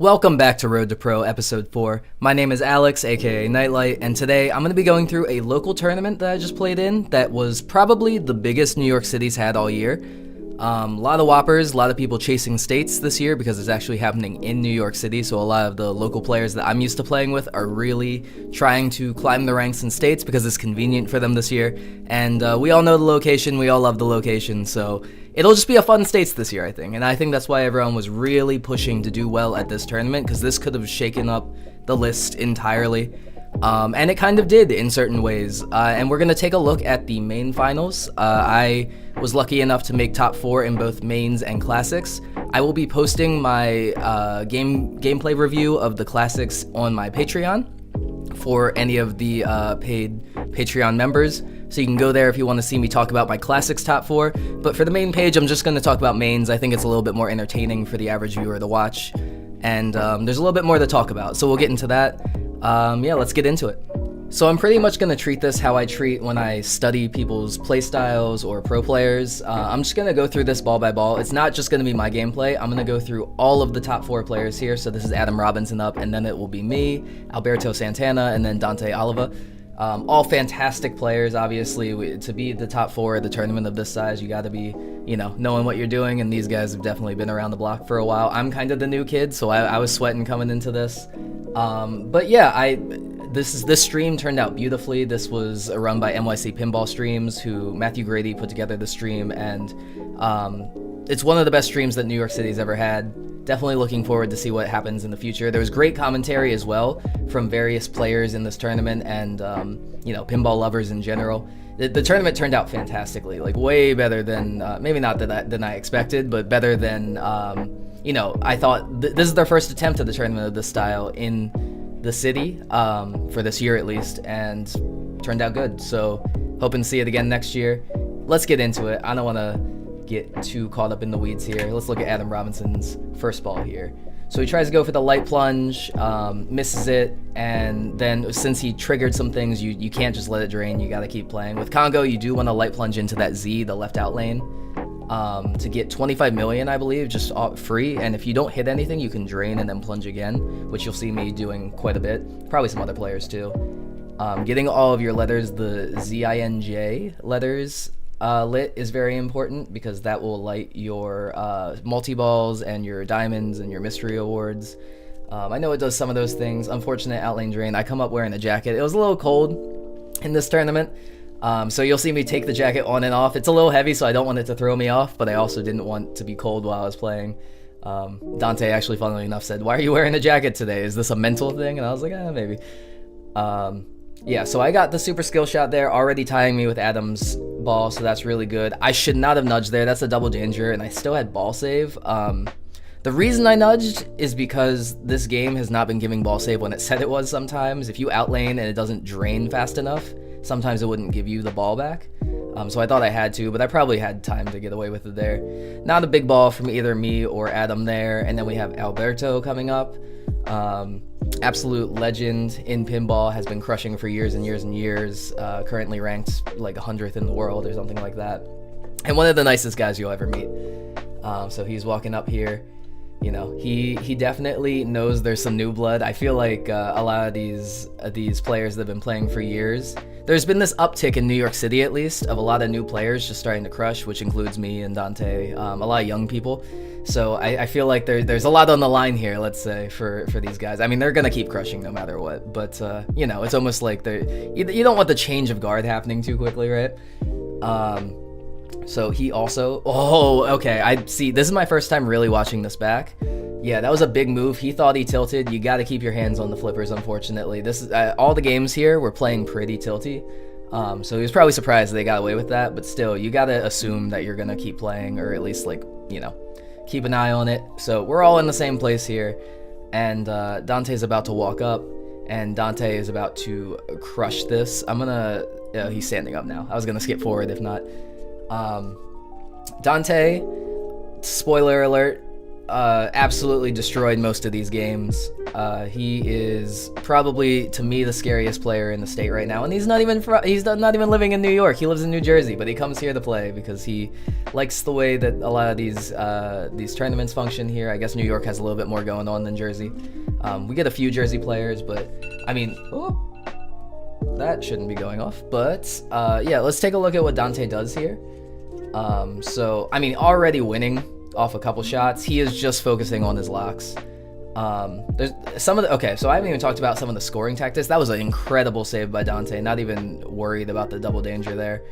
Welcome back to Road to Pro episode 4. My name is Alex, aka Nightlight, and today I'm going to be going through a local tournament that I just played in that was probably the biggest New York City's had all year. A lot of whoppers, a lot of people chasing states this year because it's actually happening in New York City, so a lot of the local players that I'm used to playing with are really trying to climb the ranks in states because it's convenient for them this year, and we all know the location, we all love the location, so it'll just be a fun states this year, I think, and I think that's why everyone was really pushing to do well at this tournament, because this could have shaken up the list entirely. And it kind of did in certain ways, and we're going to take a look at the main finals. I was lucky enough to make top 4 in both mains and classics. I will be posting my gameplay review of the classics on my Patreon for any of the paid Patreon members, so you can go there if you want to see me talk about my classics top 4, but for the main page I'm just going to talk about mains. I think it's a little bit more entertaining for the average viewer to watch, and there's a little bit more to talk about, so we'll get into that. Yeah, let's get into it. So I'm pretty much going to treat this how I treat when I study people's playstyles or pro players. I'm just going to go through this ball by ball. It's not just going to be my gameplay. I'm going to go through all of the top 4 players here. So this is Adam Robinson up, and then it will be me, Alberto Santana, and then Dante Oliva. All fantastic players, obviously. To be the top 4 at the tournament of this size, you got to be, knowing what you're doing, and these guys have definitely been around the block for a while. I'm kind of the new kid, so I was sweating coming into this. But yeah, this stream turned out beautifully. This was run by NYC Pinball Streams, who Matthew Grady put together the stream, and it's one of the best streams that New York City's ever had. Definitely looking forward to see what happens in the future. There was great commentary as well from various players in this tournament and, pinball lovers in general. The tournament turned out fantastically, like way better than, maybe not than I expected, but better than, I thought this is their first attempt at the tournament of this style in the city, for this year at least, and turned out good. So hoping to see it again next year. Let's get into it. I don't want to get too caught up in the weeds here. Let's look at Adam Robinson's first ball here. So he tries to go for the light plunge, misses it, and then since he triggered some things, you can't just let it drain, you gotta keep playing. With Congo, you do want to light plunge into that Z, the left out lane, to get 25 million, I believe, just free, and if you don't hit anything, you can drain and then plunge again, which you'll see me doing quite a bit, probably some other players too. Getting all of your letters, the ZINJ letters, lit is very important because that will light your multi-balls and your diamonds and your mystery awards. I know it does some of those things. Unfortunate outlane drain. I come up wearing a jacket. It was a little cold in this tournament, so you'll see me take the jacket on and off. It's a little heavy, so I don't want it to throw me off, but I also didn't want to be cold while I was playing. Dante actually, funnily enough, said, "Why are you wearing a jacket today? Is this a mental thing?" And I was like, maybe. Yeah, so I got the super skill shot there, already tying me with Adam's ball, so that's really good. I should not have nudged there. That's a double danger, and I still had ball save. The reason I nudged is because this game has not been giving ball save when it said it was sometimes. If you outlane and it doesn't drain fast enough, sometimes it wouldn't give you the ball back. So I thought I had to, but I probably had time to get away with it there. Not a big ball from either me or Adam there, and then we have Alberto coming up. Absolute legend in pinball, has been crushing for years and years and years, currently ranked like 100th in the world or something like that, and one of the nicest guys you'll ever meet. So he's walking up here. He definitely knows there's some new blood. I feel like a lot of these players that have been playing for years, there's been this uptick in New York City at least of a lot of new players just starting to crush, which includes me and Dante, a lot of young people. So I feel like there's a lot on the line here, let's say, for these guys. I mean, they're gonna keep crushing no matter what, but it's almost like you don't want the change of guard happening too quickly, right? So he also, okay, I see, this is my first time really watching this back. Yeah, that was a big move. He thought he tilted. You got to keep your hands on the flippers, unfortunately. This is all the games here were playing pretty tilty. So he was probably surprised they got away with that, but still, you got to assume that you're going to keep playing, or at least, keep an eye on it. So we're all in the same place here, and Dante's about to walk up, and Dante is about to crush this. He's standing up now. I was going to skip forward if not. Dante, spoiler alert, absolutely destroyed most of these games. He is probably, to me, the scariest player in the state right now, and he's not even not even living in New York. He lives in New Jersey, but he comes here to play because he likes the way that a lot of these tournaments function here. I guess New York has a little bit more going on than Jersey. We get a few Jersey players, but I mean, that shouldn't be going off. But yeah, let's take a look at what Dante does here. So I mean, already winning off a couple shots. He is just focusing on his locks. There's some of the, okay, so I haven't even talked about some of the scoring tactics. That was an incredible save by Dante, not even worried about the double danger there.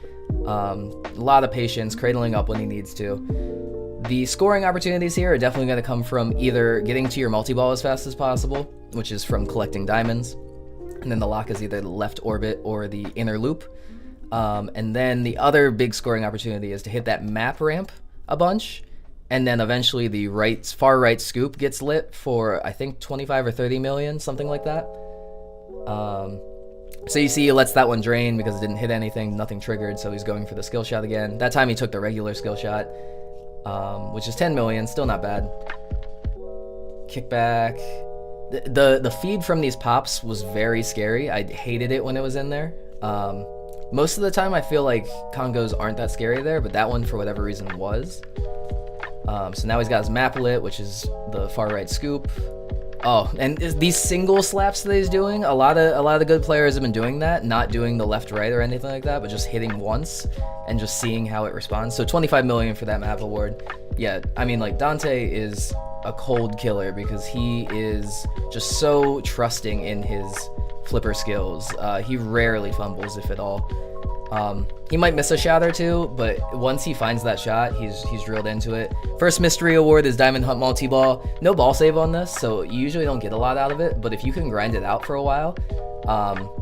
A lot of patience, cradling up when he needs to. The scoring opportunities here are definitely going to come from either getting to your multi-ball as fast as possible, which is from collecting diamonds, and then the lock is either the left orbit or the inner loop. And then the other big scoring opportunity is to hit that map ramp a bunch, and then eventually the far right scoop gets lit for, I think, 25 or 30 million, something like that. So you see he lets that one drain because it didn't hit anything, nothing triggered, so he's going for the skill shot again. That time he took the regular skill shot, which is 10 million, still not bad. Kickback. The feed from these pops was very scary. I hated it when it was in there. Most of the time I feel like Congos aren't that scary there, but that one for whatever reason was. So now he's got his map lit, which is the far right scoop. Oh, and these single slaps that he's doing, a lot of the good players have been doing that, not doing the left right or anything like that, but just hitting once and just seeing how it responds. So 25 million for that map award. Yeah, I mean, like, Dante is a cold killer because he is just so trusting in his flipper skills. He rarely fumbles, if at all. He might miss a shot or two, but once he finds that shot, he's drilled into it. First mystery award is Diamond Hunt Multi-Ball. No ball save on this, so you usually don't get a lot out of it, but if you can grind it out for a while,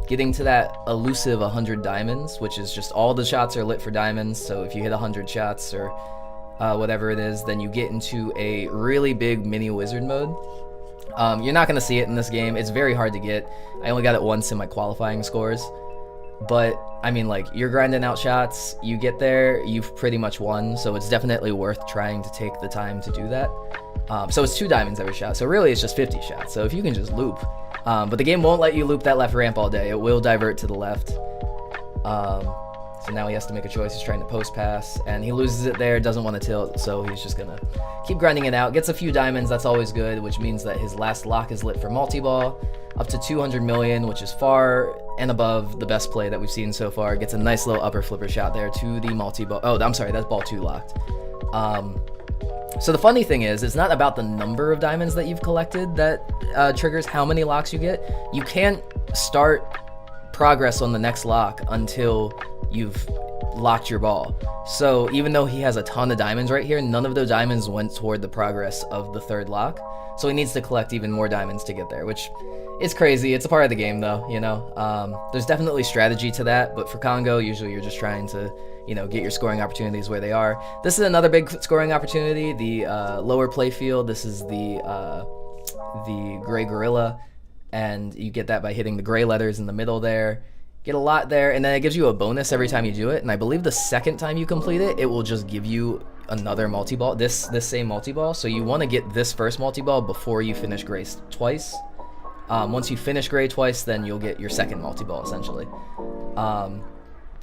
getting to that elusive 100 diamonds, which is just all the shots are lit for diamonds, so if you hit 100 shots or whatever it is, then you get into a really big mini wizard mode. You're not going to see it in this game. It's very hard to get. I only got it once in my qualifying scores. But, I mean, like, you're grinding out shots, you get there, you've pretty much won, so it's definitely worth trying to take the time to do that. So it's 2 diamonds every shot, so really it's just 50 shots, so if you can just loop. But the game won't let you loop that left ramp all day, it will divert to the left. So now he has to make a choice. He's trying to post pass, and he loses it there, doesn't want to tilt, so he's just gonna keep grinding it out. Gets a few diamonds, that's always good, which means that his last lock is lit for multi-ball, up to 200 million, which is far and above the best play that we've seen so far. Gets a nice little upper flipper shot there to the multi-ball. Oh, I'm sorry, that's ball 2 locked. So the funny thing is, it's not about the number of diamonds that you've collected that triggers how many locks you get. You can't start progress on the next lock until you've locked your ball. So even though he has a ton of diamonds right here, none of those diamonds went toward the progress of the 3rd lock. So he needs to collect even more diamonds to get there, which is crazy. It's a part of the game though, you know. There's definitely strategy to that, but for Congo, usually you're just trying to, you know, get your scoring opportunities where they are. This is another big scoring opportunity, the lower play field. This is the gray gorilla, and you get that by hitting the gray letters in the middle there. Get a lot there, and then it gives you a bonus every time you do it, and I believe the second time you complete it, it will just give you another multi-ball, this same multi-ball. So you want to get this first multi-ball before you finish gray twice. Once you finish gray twice, then you'll get your second multi-ball, essentially. And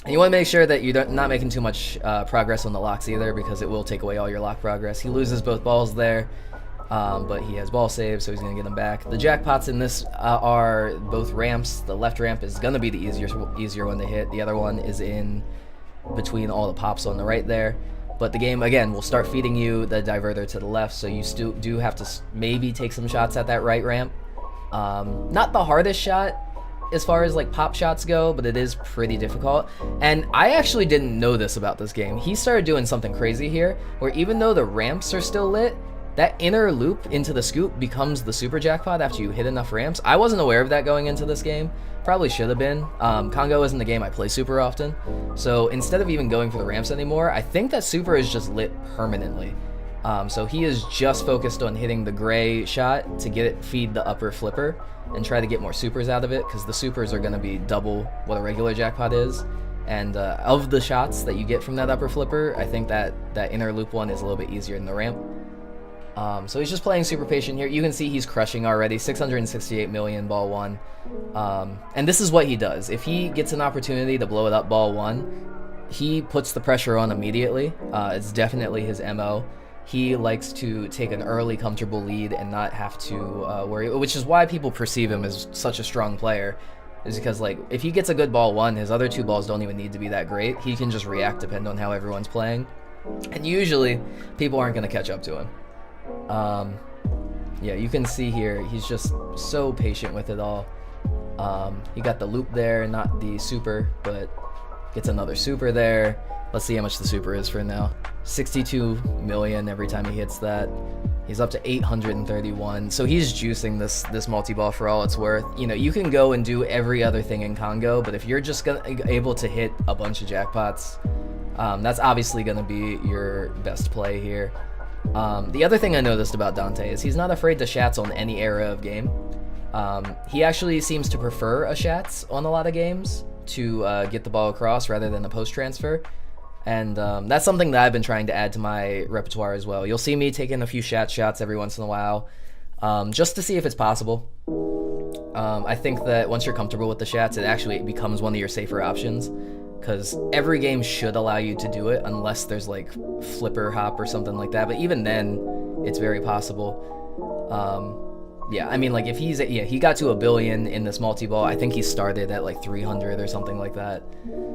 you want to make sure that you're not making too much progress on the locks either, because it will take away all your lock progress. He loses both balls there, but he has ball saves, so he's going to get them back. The jackpots in this are both ramps. The left ramp is going to be the easier one to hit. The other one is in between all the pops on the right there. But the game, again, will start feeding you the diverter to the left, so you still do have to maybe take some shots at that right ramp. Not the hardest shot as far as like pop shots go, but it is pretty difficult. And I actually didn't know this about this game. He started doing something crazy here, where even though the ramps are still lit, that inner loop into the scoop becomes the super jackpot after you hit enough ramps. I wasn't aware of that going into this game. Probably should have been. Congo isn't the game I play super often, so instead of even going for the ramps anymore, I think that super is just lit permanently. So he is just focused on hitting the gray shot to get it, feed the upper flipper, and try to get more supers out of it, because the supers are going to be double what a regular jackpot is. And of the shots that you get from that upper flipper, I think that inner loop one is a little bit easier than the ramp. So he's just playing super patient here. You can see he's crushing already, 668 million ball one. And this is what he does. If he gets an opportunity to blow it up ball one, he puts the pressure on immediately. It's definitely his MO. He likes to take an early comfortable lead and not have to worry, which is why people perceive him as such a strong player, is because like if he gets a good ball one, his other two balls don't even need to be that great. He can just react depending on how everyone's playing. And usually people aren't going to catch up to him. Yeah, you can see here, he's just so patient with it all. He got the loop there, not the super, but gets another super there. Let's see how much the super is for now. 62 million every time he hits that. He's up to 831. So he's juicing this multi-ball for all it's worth. You know, you can go and do every other thing in Congo, but if you're just able to hit a bunch of jackpots, that's obviously going to be your best play here. The other thing I noticed about Dante is he's not afraid to shats on any era of game. He actually seems to prefer a shats on a lot of games to get the ball across rather than a post transfer. And that's something that I've been trying to add to my repertoire as well. You'll see me taking a few shots every once in a while, just to see if it's possible. I think that once you're comfortable with the shats, it actually becomes one of your safer options, because every game should allow you to do it unless there's like flipper hop or something like that. But even then, it's very possible. Yeah, I mean, like if he got to 1 billion in this multi-ball. I think he started at like 300 or something like that.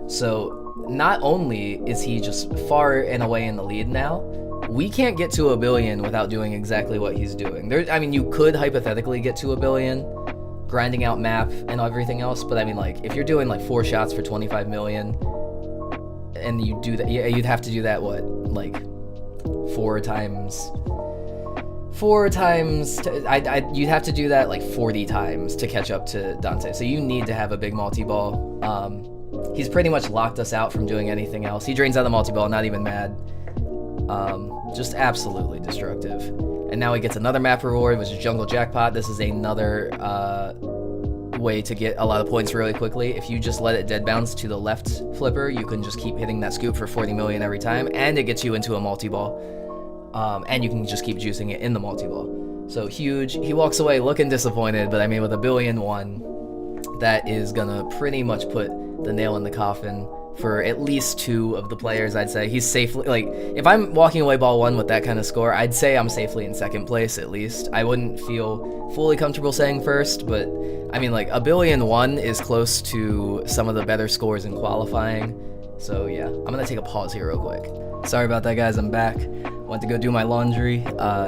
So not only is he just far and away in the lead now, we can't get to 1 billion without doing exactly what he's doing. I mean, you could hypothetically get to 1 billion, grinding out map and everything else, but I mean, like if you're doing like 4 shots for 25 million, and you do that, you'd have to do that like 4 times. You'd have to do that like 40 times to catch up to Dante. So you need to have a big multi-ball. He's pretty much locked us out from doing anything else. He drains out the multi-ball, not even mad. Just absolutely destructive. And now he gets another map reward, which is Jungle Jackpot. This is another way to get a lot of points really quickly. If you just let it dead bounce to the left flipper, you can just keep hitting that scoop for 40 million every time, and it gets you into a multi-ball. And you can just keep juicing it in the multi-ball. So huge. He walks away looking disappointed, but I mean, with 1 billion won, that is gonna pretty much put the nail in the coffin for at least 2 of the players. I'd say he's safely, like, if I'm walking away ball 1 with that kind of score, I'd say I'm safely in 2nd place at least. I wouldn't feel fully comfortable saying 1st, but I mean, like 1 billion won is close to some of the better scores in qualifying. So yeah, I'm gonna take a pause here real quick. Sorry about that, guys, I'm back. Went to go do my laundry.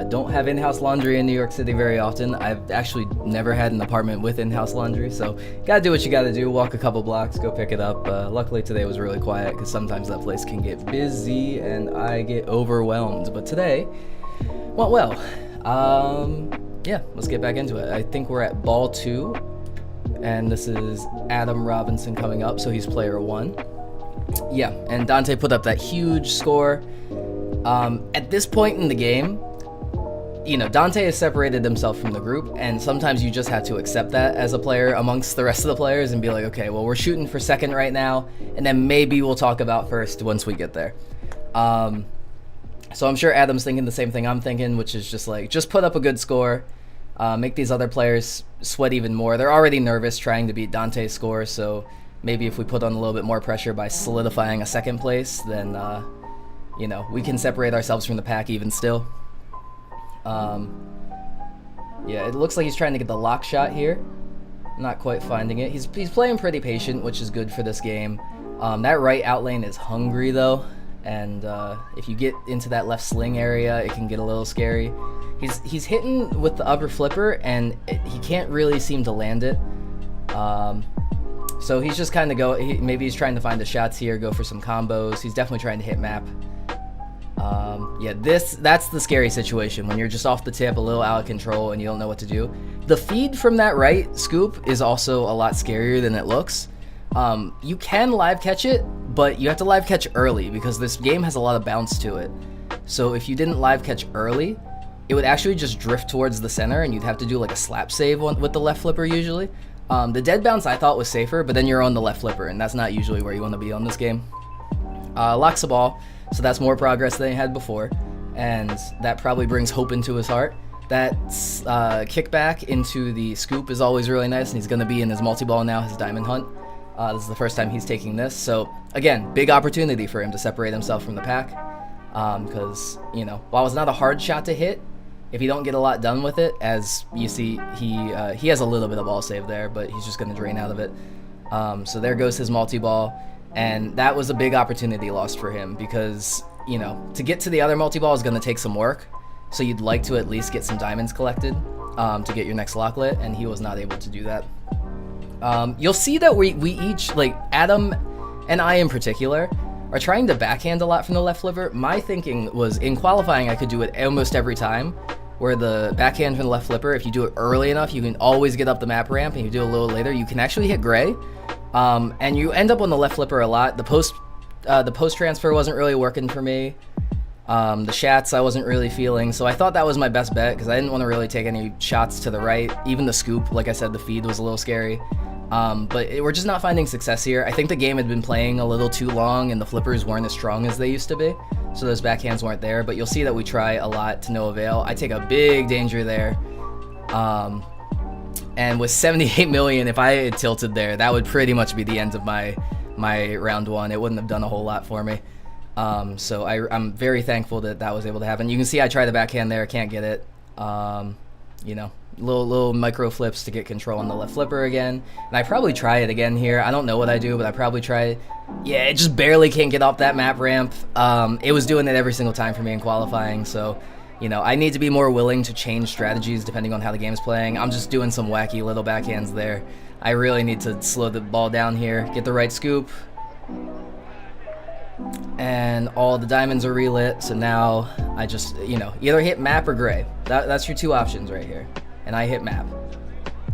Don't have in-house laundry in New York City very often. I've actually never had an apartment with in-house laundry, so gotta do what you gotta do, walk a couple blocks, go pick it up. Luckily today was really quiet, because sometimes that place can get busy and I get overwhelmed, but today went well. Yeah, let's get back into it. I think we're at ball 2, and this is Adam Robinson coming up, so he's player 1. Yeah, and Dante put up that huge score. At this point in the game, you know, Dante has separated himself from the group, and sometimes you just have to accept that as a player amongst the rest of the players and be like, okay, well, we're shooting for 2nd right now, and then maybe we'll talk about 1st once we get there. So I'm sure Adam's thinking the same thing I'm thinking, which is just like, just put up a good score, make these other players sweat even more. They're already nervous trying to beat Dante's score, so maybe if we put on a little bit more pressure by solidifying a 2nd place, then you know, we can separate ourselves from the pack even still. Yeah, it looks like he's trying to get the lock shot here. Not quite finding it. He's playing pretty patient, which is good for this game. That right out lane is hungry though, and if you get into that left sling area, it can get a little scary. He's hitting with the upper flipper, and he can't really seem to land it. So he's just kind of maybe he's trying to find the shots here, go for some combos. He's definitely trying to hit map. Yeah, that's the scary situation when you're just off the tip, a little out of control, and you don't know what to do. The feed from that right scoop is also a lot scarier than it looks. You can live catch it, but you have to live catch early because this game has a lot of bounce to it. So if you didn't live catch early, it would actually just drift towards the center, and you'd have to do like a slap save with the left flipper usually. The dead bounce I thought was safer, but then you're on the left flipper, and that's not usually where you want to be on this game. Locks the ball, so that's more progress than he had before. and that probably brings hope into his heart. That kickback into the scoop is always really nice, and he's going to be in his multi-ball now, his diamond hunt. This is the first time he's taking this, so again, big opportunity for him to separate himself from the pack, because, you know, while it's not a hard shot to hit, if you don't get a lot done with it, as you see, he has a little bit of ball save there, but he's just going to drain out of it. So there goes his multi-ball, and that was a big opportunity lost for him, because, you know, to get to the other multi-ball is going to take some work, so you'd like to at least get some diamonds collected to get your next lock lit, and he was not able to do that. You'll see that we each, like Adam and I in particular, are trying to backhand a lot from the left flipper. My thinking was, in qualifying, I could do it almost every time, where the backhand from the left flipper, if you do it early enough, you can always get up the map ramp, and you do it a little later, you can actually hit gray, and you end up on the left flipper a lot. The post transfer wasn't really working for me. The shots I wasn't really feeling, so I thought that was my best bet, because I didn't want to really take any shots to the right. Even the scoop, like I said, the feed was a little scary. But we're just not finding success here. I think the game had been playing a little too long, and the flippers weren't as strong as they used to be, so those backhands weren't there. But you'll see that we try a lot to no avail. I take a big danger there. And with 78 million, if I had tilted there, that would pretty much be the end of my round one. It wouldn't have done a whole lot for me. So I'm very thankful that that was able to happen. You can see I tried the backhand there, can't get it. You know, little micro flips to get control on the left flipper again. And I probably try it again here. I don't know what I do, but I probably try it. Yeah, it just barely can't get off that map ramp. It was doing it every single time for me in qualifying, so, you know, I need to be more willing to change strategies depending on how the game's playing. I'm just doing some wacky little backhands there. I really need to slow the ball down here, get the right scoop. And all the diamonds are relit, so now I just, you know, either hit map or gray. That's your two options right here. And I hit map.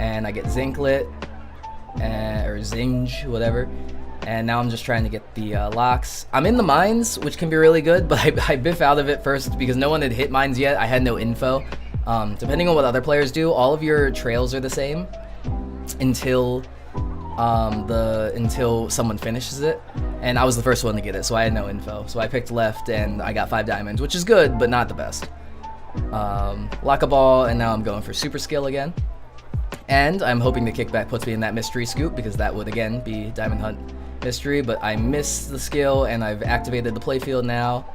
And I get zinc lit, or zinge, whatever. And now I'm just trying to get the locks. I'm in the mines, which can be really good, but I biff out of it first because no one had hit mines yet. I had no info. Depending on what other players do, all of your trails are the same until someone finishes it, and I was the first one to get it, so I had no info. So I picked left, and I got 5 diamonds, which is good, but not the best. Lock a ball, and now I'm going for super skill again. And I'm hoping the kickback puts me in that mystery scoop, because that would again be diamond hunt mystery, but I missed the skill, and I've activated the playfield now.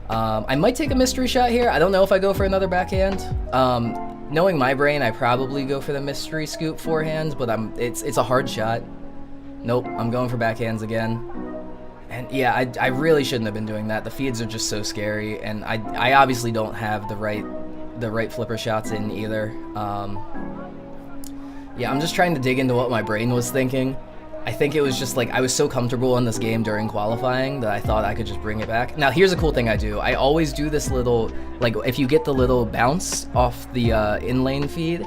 I might take a mystery shot here. I don't know if I go for another backhand. Knowing my brain, I probably go for the mystery scoop forehand, but it's a hard shot. Nope, I'm going for backhands again. And yeah, I really shouldn't have been doing that. The feeds are just so scary, and I obviously don't have the right flipper shots in either. Yeah, I'm just trying to dig into what my brain was thinking. I think it was just like I was so comfortable in this game during qualifying that I thought I could just bring it back. Now here's a cool thing I do. I always do this little, like if you get the little bounce off the in-lane feed,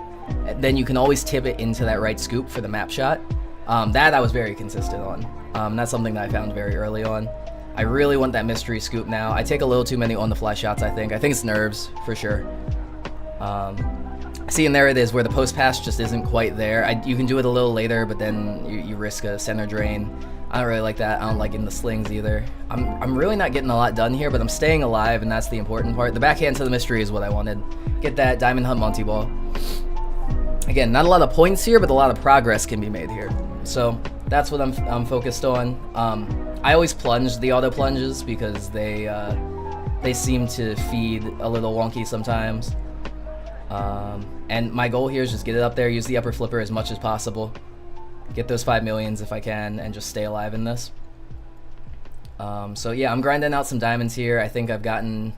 then you can always tip it into that right scoop for the map shot. That I was very consistent on. That's something that I found very early on. I really want that mystery scoop now. I take a little too many on-the-fly shots, I think. I think it's nerves, for sure. See, and there it is, where the post pass just isn't quite there. You can do it a little later, but then you risk a center drain. I don't really like that. I don't like in the slings either. I'm really not getting a lot done here, but I'm staying alive, and that's the important part. The backhand to the mystery is what I wanted. Get that diamond hunt Monty ball. Again, not a lot of points here, but a lot of progress can be made here. So that's what I'm focused on. I always plunge the auto plunges because they seem to feed a little wonky sometimes. And my goal here is just get it up there, use the upper flipper as much as possible, get those 5 millions if I can, and just stay alive in this. So yeah, I'm grinding out some diamonds here. I think I've gotten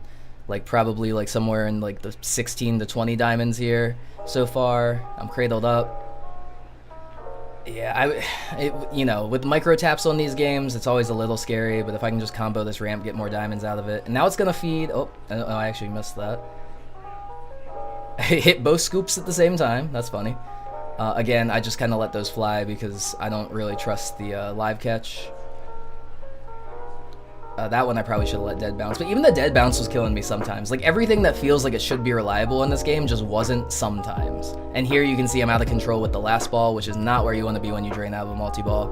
like probably like somewhere in like the 16 to 20 diamonds here so far. I'm cradled up. Yeah, you know, with micro taps on these games, it's always a little scary, but if I can just combo this ramp, get more diamonds out of it. And now it's gonna feed, oh, I actually missed that. I hit both scoops at the same time. That's funny. Again, I just kind of let those fly because I don't really trust the live catch. That one I probably should have let dead bounce, but even the dead bounce was killing me sometimes. Like everything that feels like it should be reliable in this game just wasn't sometimes. And here you can see I'm out of control with the last ball, which is not where you want to be when you drain out of a multi-ball.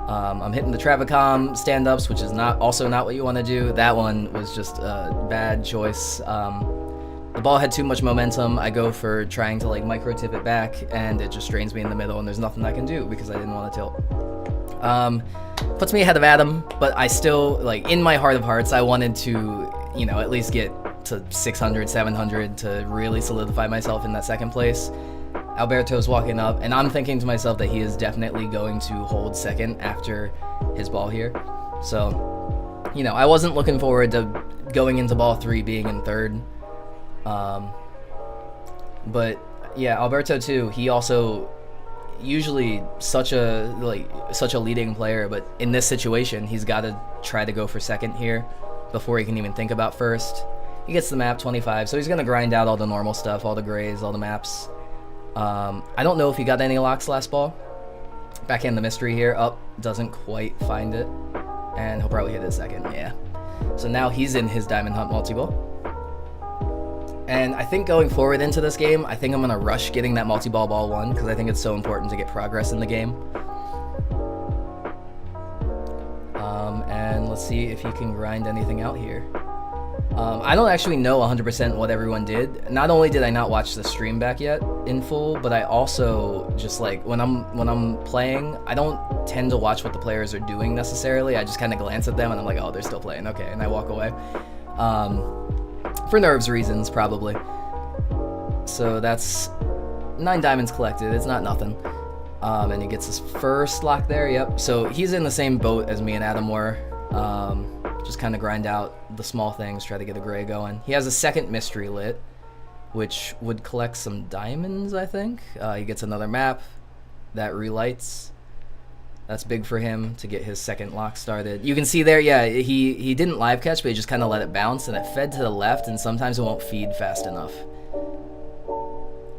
I'm hitting the Travicom stand-ups, which is also not what you want to do. That one was just a bad choice. The ball had too much momentum. I go for trying to like micro tip it back, and it just strains me in the middle, and there's nothing I can do because I didn't want to tilt. Puts me ahead of Adam, but I still, like, in my heart of hearts, I wanted to, you know, at least get to 600, 700 to really solidify myself in that second place. Alberto's walking up, and I'm thinking to myself that he is definitely going to hold second after his ball here. So, you know, I wasn't looking forward to going into ball 3 being in third. But yeah, Alberto too, he also usually such a leading player, but in this situation, he's got to try to go for second here before he can even think about first. He gets the map 25, so he's going to grind out all the normal stuff, all the grays, all the maps. I don't know if he got any locks last ball. Back in the mystery here. Doesn't quite find it. And he'll probably hit it second, yeah. So now he's in his Diamond Hunt multi-ball. And I think going forward into this game, I think I'm going to rush getting that multi-ball ball 1, because I think it's so important to get progress in the game. And let's see if he can grind anything out here. I don't actually know 100% what everyone did. Not only did I not watch the stream back yet in full, but I also just, like, when I'm playing, I don't tend to watch what the players are doing necessarily. I just kind of glance at them and I'm like, oh, they're still playing, okay, and I walk away. For nerves reasons, probably. So that's 9 diamonds collected. It's not nothing. And he gets his first lock there, yep. So he's in the same boat as me and Adam were. Just kind of grind out the small things, try to get a gray going. He has a second mystery lit, which would collect some diamonds, I think. He gets another map that relights. That's big for him to get his second lock started. You can see there, yeah, he didn't live catch, but he just kind of let it bounce, and it fed to the left, and sometimes it won't feed fast enough.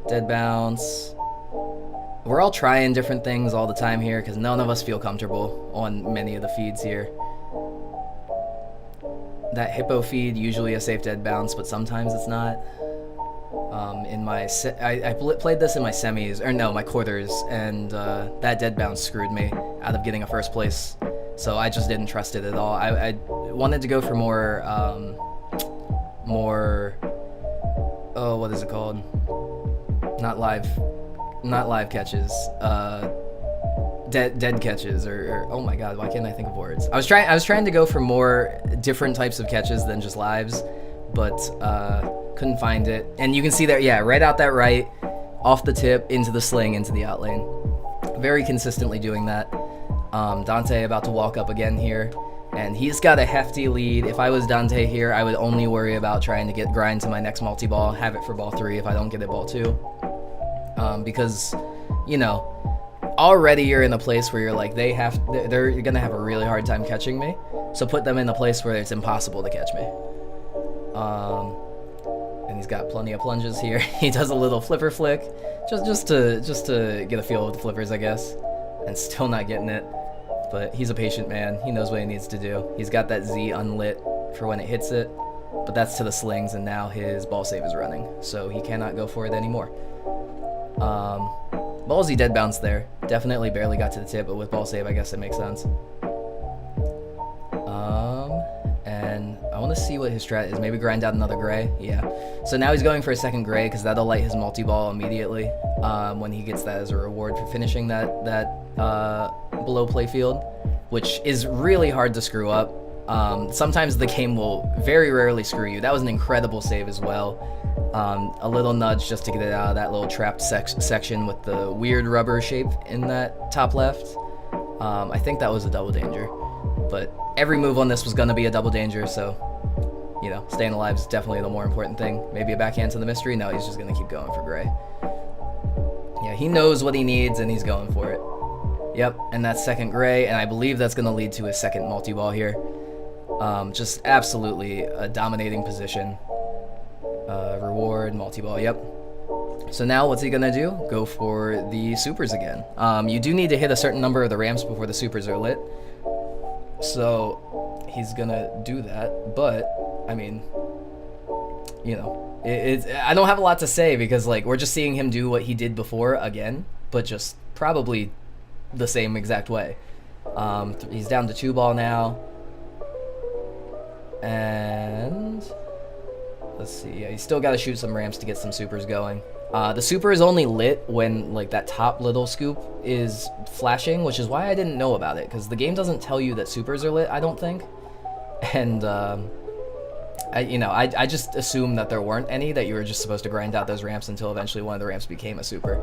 Dead bounce. We're all trying different things all the time here, because none of us feel comfortable on many of the feeds here. That hippo feed, usually a safe dead bounce, but sometimes it's not. I played this in my semis, or no, my quarters, and that dead bounce screwed me out of getting a first place. So I just didn't trust it at all. I wanted to go for more, oh, what is it called? Not live catches. Dead catches, or oh my god, why can't I think of words? I was trying to go for more different types of catches than just lives, but couldn't find it. And you can see there, yeah, right out that right, off the tip, into the sling, into the out lane. Very consistently doing that. Dante about to walk up again here, and he's got a hefty lead. If I was Dante here, I would only worry about trying to get grind to my next multi-ball, have it for ball 3 if I don't get it ball 2. Because, you know, already you're in a place where you're like, they're gonna have a really hard time catching me, so put them in a place where it's impossible to catch me. And he's got plenty of plunges here. He does a little flipper flick, just to get a feel of the flippers, I guess, and still not getting it. But he's a patient man. He knows what he needs to do. He's got that Z unlit for when it hits it, but that's to the slings, and now his ball save is running, so he cannot go for it anymore. Ballsy dead bounce there. Definitely barely got to the tip, but with ball save, I guess it makes sense. And I want to see what his strat is. Maybe grind out another gray. Yeah. So now he's going for a second gray, because that'll light his multi-ball immediately when he gets that as a reward for finishing that below play field, which is really hard to screw up. Sometimes the game will very rarely screw you. That was an incredible save as well. A little nudge just to get it out of that little trapped section with the weird rubber shape in that top left. I think that was a double danger, but every move on this was going to be a double danger, so, you know, staying alive is definitely the more important thing. Maybe a backhand to the mystery? No, he's just going to keep going for gray. Yeah, he knows what he needs, and he's going for it. Yep, and that's second gray, and I believe that's going to lead to his second multi-ball here. Just absolutely a dominating position. Reward, multi-ball, yep. So now what's he gonna do? Go for the supers again. You do need to hit a certain number of the ramps before the supers are lit. So he's gonna do that, but I mean, you know, I don't have a lot to say, because like we're just seeing him do what he did before again, but just probably the same exact way. He's down to 2 ball now. And let's see. Yeah, he's still got to shoot some ramps to get some supers going. The super is only lit when like that top little scoop is flashing, which is why I didn't know about it, because the game doesn't tell you that supers are lit, I don't think. And I just assumed that there weren't any, that you were just supposed to grind out those ramps until eventually one of the ramps became a super.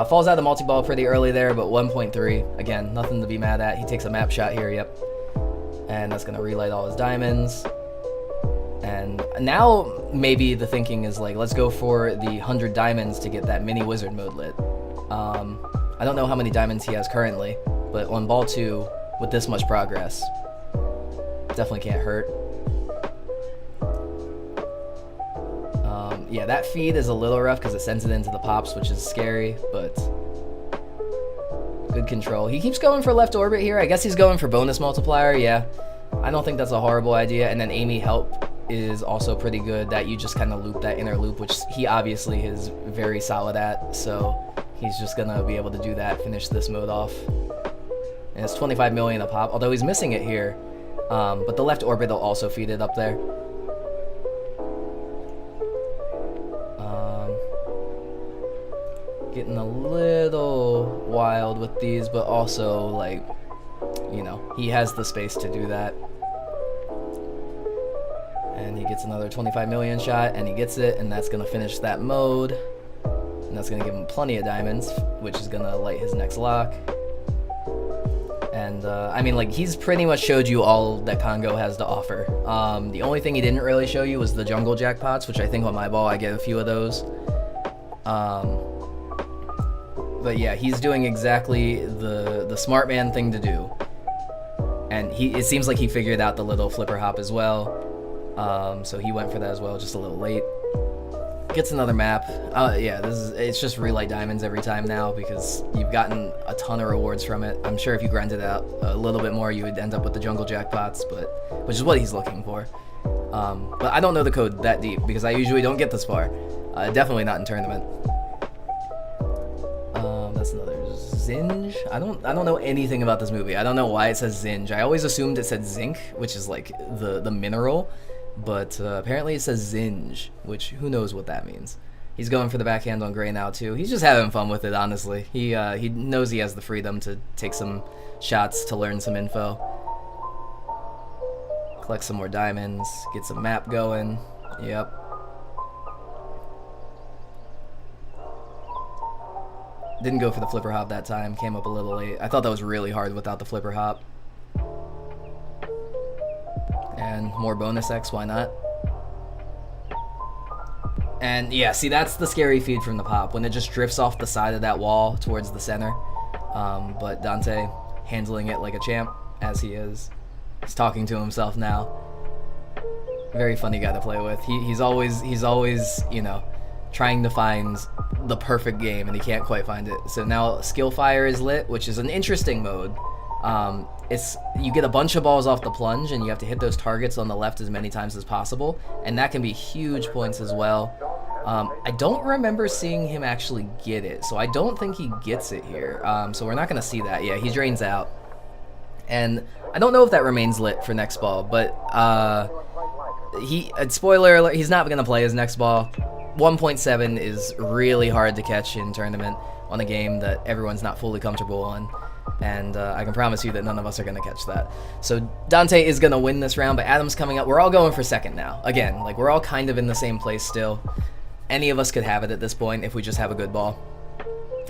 Falls out of the multi-ball pretty early there, but 1.3. Again, nothing to be mad at. He takes a map shot here, yep. And that's going to relight all his diamonds. And now maybe the thinking is like, let's go for the 100 diamonds to get that mini wizard mode lit. I don't know how many diamonds he has currently, but on ball 2, with this much progress, definitely can't hurt. Yeah, that feed is a little rough because it sends it into the pops, which is scary, but good control. He keeps going for left orbit here. I guess he's going for bonus multiplier, yeah. I don't think that's a horrible idea. And then Amy help is also pretty good, that you just kind of loop that inner loop, which he obviously is very solid at, so he's just gonna be able to do that, finish this mode off. And it's 25 million a pop, although he's missing it here. But the left orbit will also feed it up there. Getting a little wild with these, but also, like, you know, he has the space to do that. And he gets another 25 million shot, and he gets it, and that's going to finish that mode. And that's going to give him plenty of diamonds, which is going to light his next lock. And, I mean, like, he's pretty much showed you all that Congo has to offer. The only thing he didn't really show you was the jungle jackpots, which I think on my ball I get a few of those. But yeah, he's doing exactly the smart man thing to do. And it seems like he figured out the little flipper hop as well. So he went for that as well, just a little late. Gets another map. Yeah, it's just relight diamonds every time now because you've gotten a ton of rewards from it. I'm sure if you grinded out a little bit more, you would end up with the jungle jackpots, which is what he's looking for. But I don't know the code that deep because I usually don't get this far. Definitely not in tournament. That's another Zinj. I don't know anything about this movie. I don't know why it says Zinj. I always assumed it said zinc, which is like the mineral, but apparently it says Zinj, which who knows what that means. He's going for the backhand on gray now too. He's just having fun with it, honestly. He knows he has the freedom to take some shots to learn some info. Collect some more diamonds, get some map going. Yep. Didn't go for the flipper hop that time, came up a little late. I thought that was really hard without the flipper hop. And more bonus X, why not? And yeah, see, that's the scary feed from the pop, when it just drifts off the side of that wall towards the center. But Dante handling it like a champ, as he is. He's talking to himself now. Very funny guy to play with. He's always, you know, trying to find the perfect game, and he can't quite find it. So now Skill Fire is lit, which is an interesting mode. You get a bunch of balls off the plunge, and you have to hit those targets on the left as many times as possible, and that can be huge points as well. I don't remember seeing him actually get it, so I don't think he gets it here. So we're not going to see that. Yeah, he drains out. And I don't know if that remains lit for next ball, but spoiler alert, he's not going to play his next ball. 1.7 is really hard to catch in tournament on a game that everyone's not fully comfortable on, and I can promise you that none of us are going to catch that. So Dante is going to win this round, but Adam's coming up. We're all going for second now. Again, like, we're all kind of in the same place still. Any of us could have it at this point if we just have a good ball.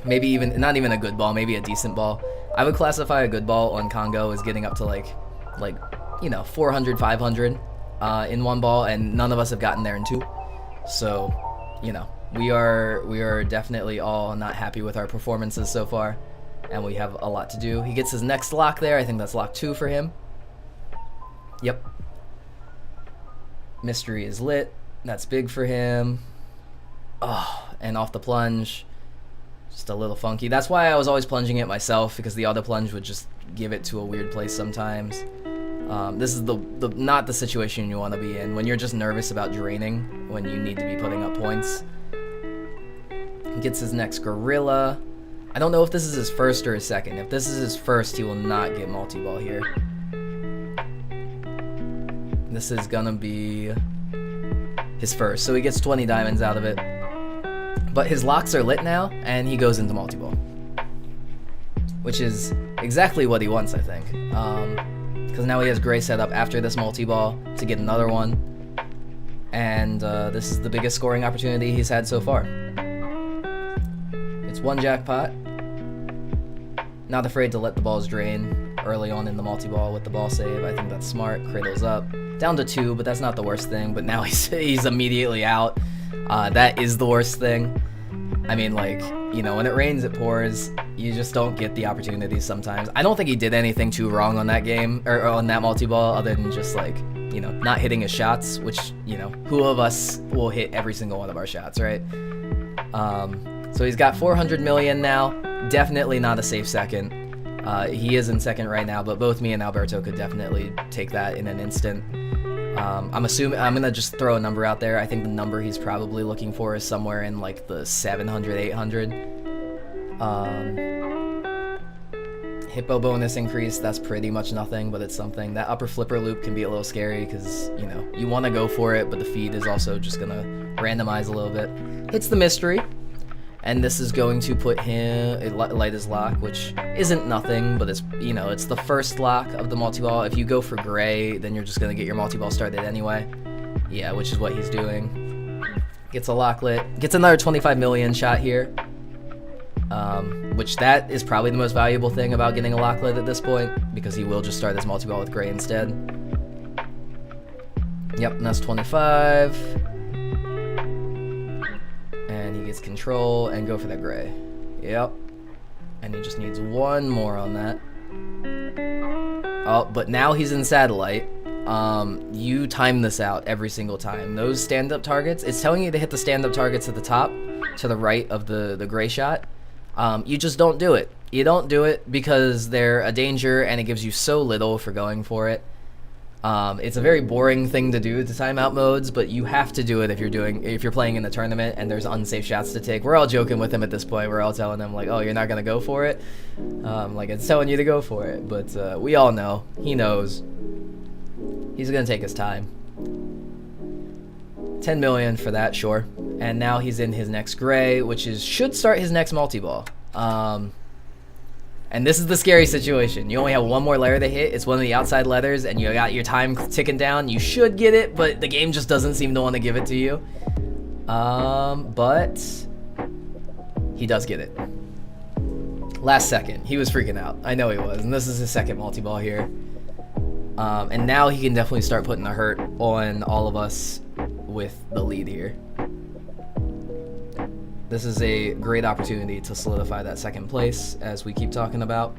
Maybe even, not even a good ball, maybe a decent ball. I would classify a good ball on Congo as getting up to like you know, 400, 500 in one ball, and none of us have gotten there in two. So, you know, we are definitely all not happy with our performances so far, and we have a lot to do. He gets his next lock there. I think that's lock 2 for him. Yep. Mystery is lit. That's big for him. Oh, and off the plunge. Just a little funky. That's why I was always plunging it myself, because the auto plunge would just give it to a weird place sometimes. This is not the situation you want to be in when you're just nervous about draining when you need to be putting up points. He gets his next gorilla. I don't know if this is his first or his second. If this is his first, he will not get multi-ball here. This is gonna be his first, so he gets 20 diamonds out of it. But his locks are lit now, and he goes into multi-ball, which is exactly what he wants, I think. Because now he has gray set up after this multi-ball to get another one, and this is the biggest scoring opportunity he's had so far. It's one jackpot. Not afraid to let the balls drain early on in the multi-ball with the ball save. I think that's smart. Cradles up. Down to 2, but that's not the worst thing. But now he's immediately out. That is the worst thing. I mean, like, you know, when it rains, it pours. You just don't get the opportunities sometimes. I don't think he did anything too wrong on that game, or on that multi-ball, other than just, like, you know, not hitting his shots, which, you know, who of us will hit every single one of our shots, right? So he's got 400 million now. Definitely not a safe second. He is in second right now, but both me and Alberto could definitely take that in an instant. I'm assuming, I'm gonna just throw a number out there. I think the number he's probably looking for is somewhere in like the 700, 800. Hippo bonus increase, that's pretty much nothing, but it's something. That upper flipper loop can be a little scary because, you know, you want to go for it, but the feed is also just gonna randomize a little bit. Hits the mystery. And this is going to put him, light his lock, which isn't nothing, but it's, you know, it's the first lock of the multi-ball. If you go for gray, then you're just going to get your multi-ball started anyway. Yeah, which is what he's doing. Gets a lock lit. Gets another 25 million shot here. Which that is probably the most valuable thing about getting a lock lit at this point, because he will just start this multi-ball with gray instead. Yep, and that's 25. And he gets control and go for that gray. Yep. And he just needs one more on that. Oh, but now he's in satellite. You time this out every single time. Those stand-up targets, it's telling you to hit the stand-up targets at the top, to the right of the gray shot. You just don't do it. You don't do it because they're a danger and it gives you so little for going for it. It's a very boring thing to do to timeout modes, but you have to do it if you're playing in the tournament and there's unsafe shots to take. We're all joking with him at this point. We're all telling him like, oh, you're not gonna go for it. Like it's telling you to go for it, but we all know. He knows. He's gonna take his time. 10 million for that, sure. And now he's in his next gray, which should start his next multi-ball. And this is the scary situation. You only have one more letter to hit. It's one of the outside letters, and you got your time ticking down. You should get it, but the game just doesn't seem to want to give it to you. But he does get it. Last second. He was freaking out. I know he was. And this is his second multi-ball here. And now he can definitely start putting the hurt on all of us with the lead here. This is a great opportunity to solidify that second place, as we keep talking about.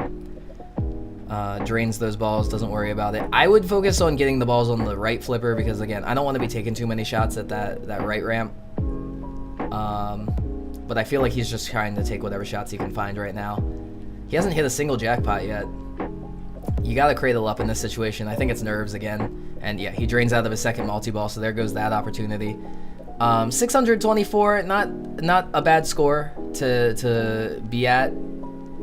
Drains those balls, doesn't worry about it. I would focus on getting the balls on the right flipper because, again, I don't want to be taking too many shots at that right ramp. But I feel like he's just trying to take whatever shots he can find right now. He hasn't hit a single jackpot yet. You got to cradle up in this situation. I think it's nerves again. And yeah, he drains out of his second multi-ball, so there goes that opportunity. 624, not a bad score to be at,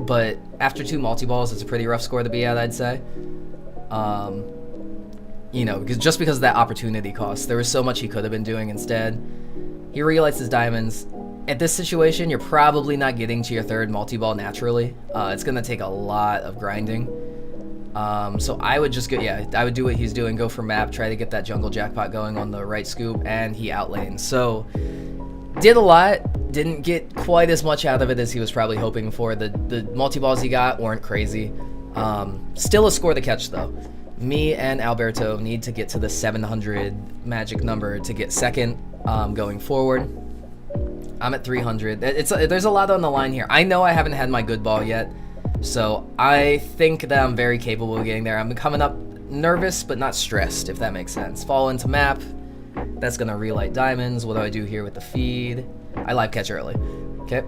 but after 2 multi-balls, it's a pretty rough score to be at, I'd say. You know, because of that opportunity cost. There was so much he could have been doing instead. He relights his diamonds. At this situation, you're probably not getting to your third multi-ball naturally. It's going to take a lot of grinding. So I would just I would do what he's doing, go for map, try to get that jungle jackpot going on the right scoop, and he outlanes. So, did a lot, didn't get quite as much out of it as he was probably hoping for. The multi-balls he got weren't crazy. Still a score to catch though. Me and Alberto need to get to the 700 magic number to get second going forward. I'm at 300. There's a lot on the line here. I know I haven't had my good ball yet. So I think that I'm very capable of getting there. I'm coming up nervous, but not stressed, if that makes sense. Fall into map. That's going to relight diamonds. What do I do here with the feed? I live catch early. Okay.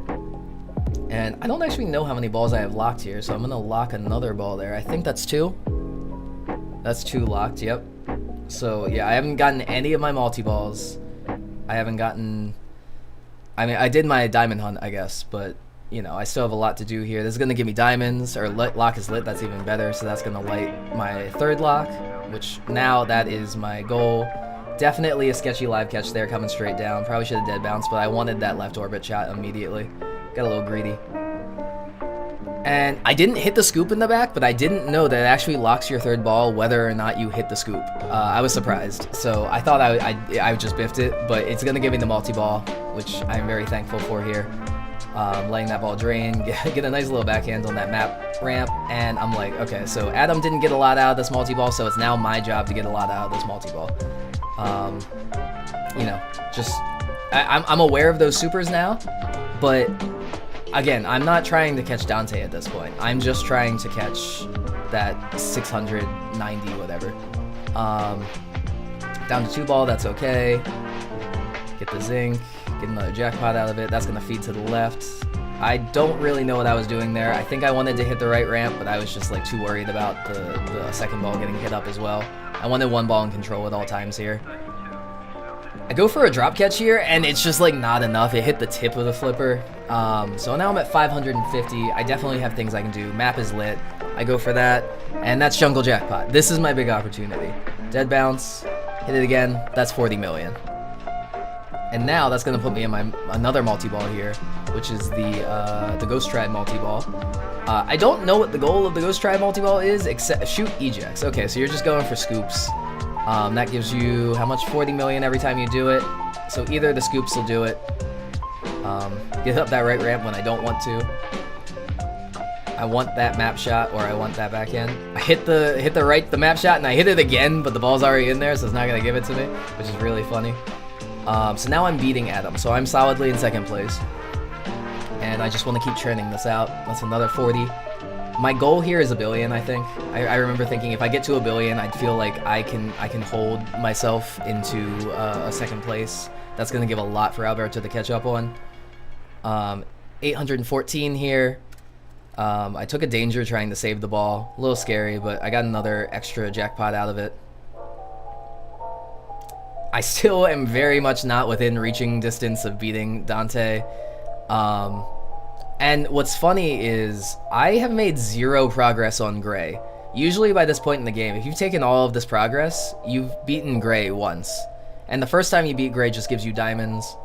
And I don't actually know how many balls I have locked here, so I'm going to lock another ball there. I think that's 2. That's 2 locked, yep. So, yeah, I haven't gotten any of my multi-balls. I haven't gotten... I mean, I did my diamond hunt, I guess, but... you know, I still have a lot to do here. This is going to give me diamonds, or lock is lit. That's even better. So that's going to light my third lock, which now that is my goal. Definitely a sketchy live catch there coming straight down. Probably should have dead bounced, but I wanted that left orbit shot immediately. Got a little greedy. And I didn't hit the scoop in the back, but I didn't know that it actually locks your third ball whether or not you hit the scoop. I was surprised. So I thought I just biffed it, but it's going to give me the multi-ball, which I'm very thankful for here. Letting that ball drain, get a nice little backhand on that map ramp, and I'm like, okay, so Adam didn't get a lot out of this multi-ball, so it's now my job to get a lot out of this multi-ball. You know, just, I'm aware of those supers now, but again, I'm not trying to catch Dante at this point. I'm just trying to catch that 690 whatever. Down to 2 ball, that's okay. Get the zinc, get another jackpot out of it. That's going to feed to the left. I don't really know what I was doing there. I think I wanted to hit the right ramp, but I was just like too worried about the second ball getting hit up as well. I wanted 1 ball in control at all times here. I go for a drop catch here, and it's just like not enough. It hit the tip of the flipper. So now I'm at 550. I definitely have things I can do. Map is lit. I go for that, and that's jungle jackpot. This is my big opportunity. Dead bounce, hit it again. That's 40 million. And now that's gonna put me in my another multi-ball here, which is the Ghost Tribe multi-ball. I don't know what the goal of the Ghost Tribe multi-ball is, except shoot ejects. Okay, so you're just going for scoops. That gives you, how much? 40 million every time you do it. So either the scoops will do it. Get up that right ramp when I don't want to. I want that map shot, or I want that backhand. I hit the map shot, and I hit it again, but the ball's already in there, so it's not gonna give it to me, which is really funny. So now I'm beating Adam, so I'm solidly in second place. And I just want to keep churning this out. That's another 40. My goal here is 1 billion, I think. I remember thinking if I get to 1 billion, I'd feel like I can hold myself into a second place. That's going to give a lot for Alberto to catch up on. 814 here. I took a danger trying to save the ball. A little scary, but I got another extra jackpot out of it. I still am very much not within reaching distance of beating Dante. And what's funny is I have made 0 progress on Gray. Usually by this point in the game, if you've taken all of this progress, you've beaten Gray once. And the first time you beat Gray just gives you diamonds.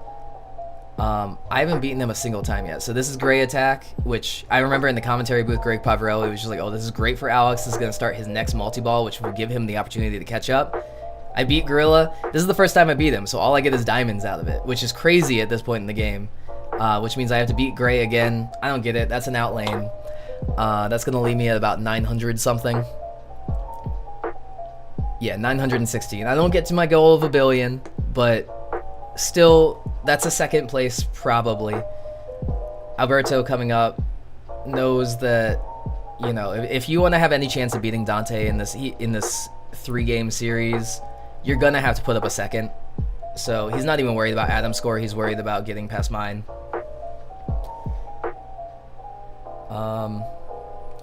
I haven't beaten him a single time yet. So this is Gray attack, which I remember in the commentary booth, Greg Pavarelli was just like, oh, this is great for Alex. This is going to start his next multi-ball, which will give him the opportunity to catch up. I beat Gorilla. This is the first time I beat him, so all I get is diamonds out of it, which is crazy at this point in the game. Which means I have to beat Gray again. I don't get it. That's an out lane. That's going to leave me at about 900 something. Yeah, 916. I don't get to my goal of 1 billion, but still, that's a second place probably. Alberto coming up knows that, you know, if you want to have any chance of beating Dante in this 3-game series, you're going to have to put up a second. So he's not even worried about Adam's score. He's worried about getting past mine.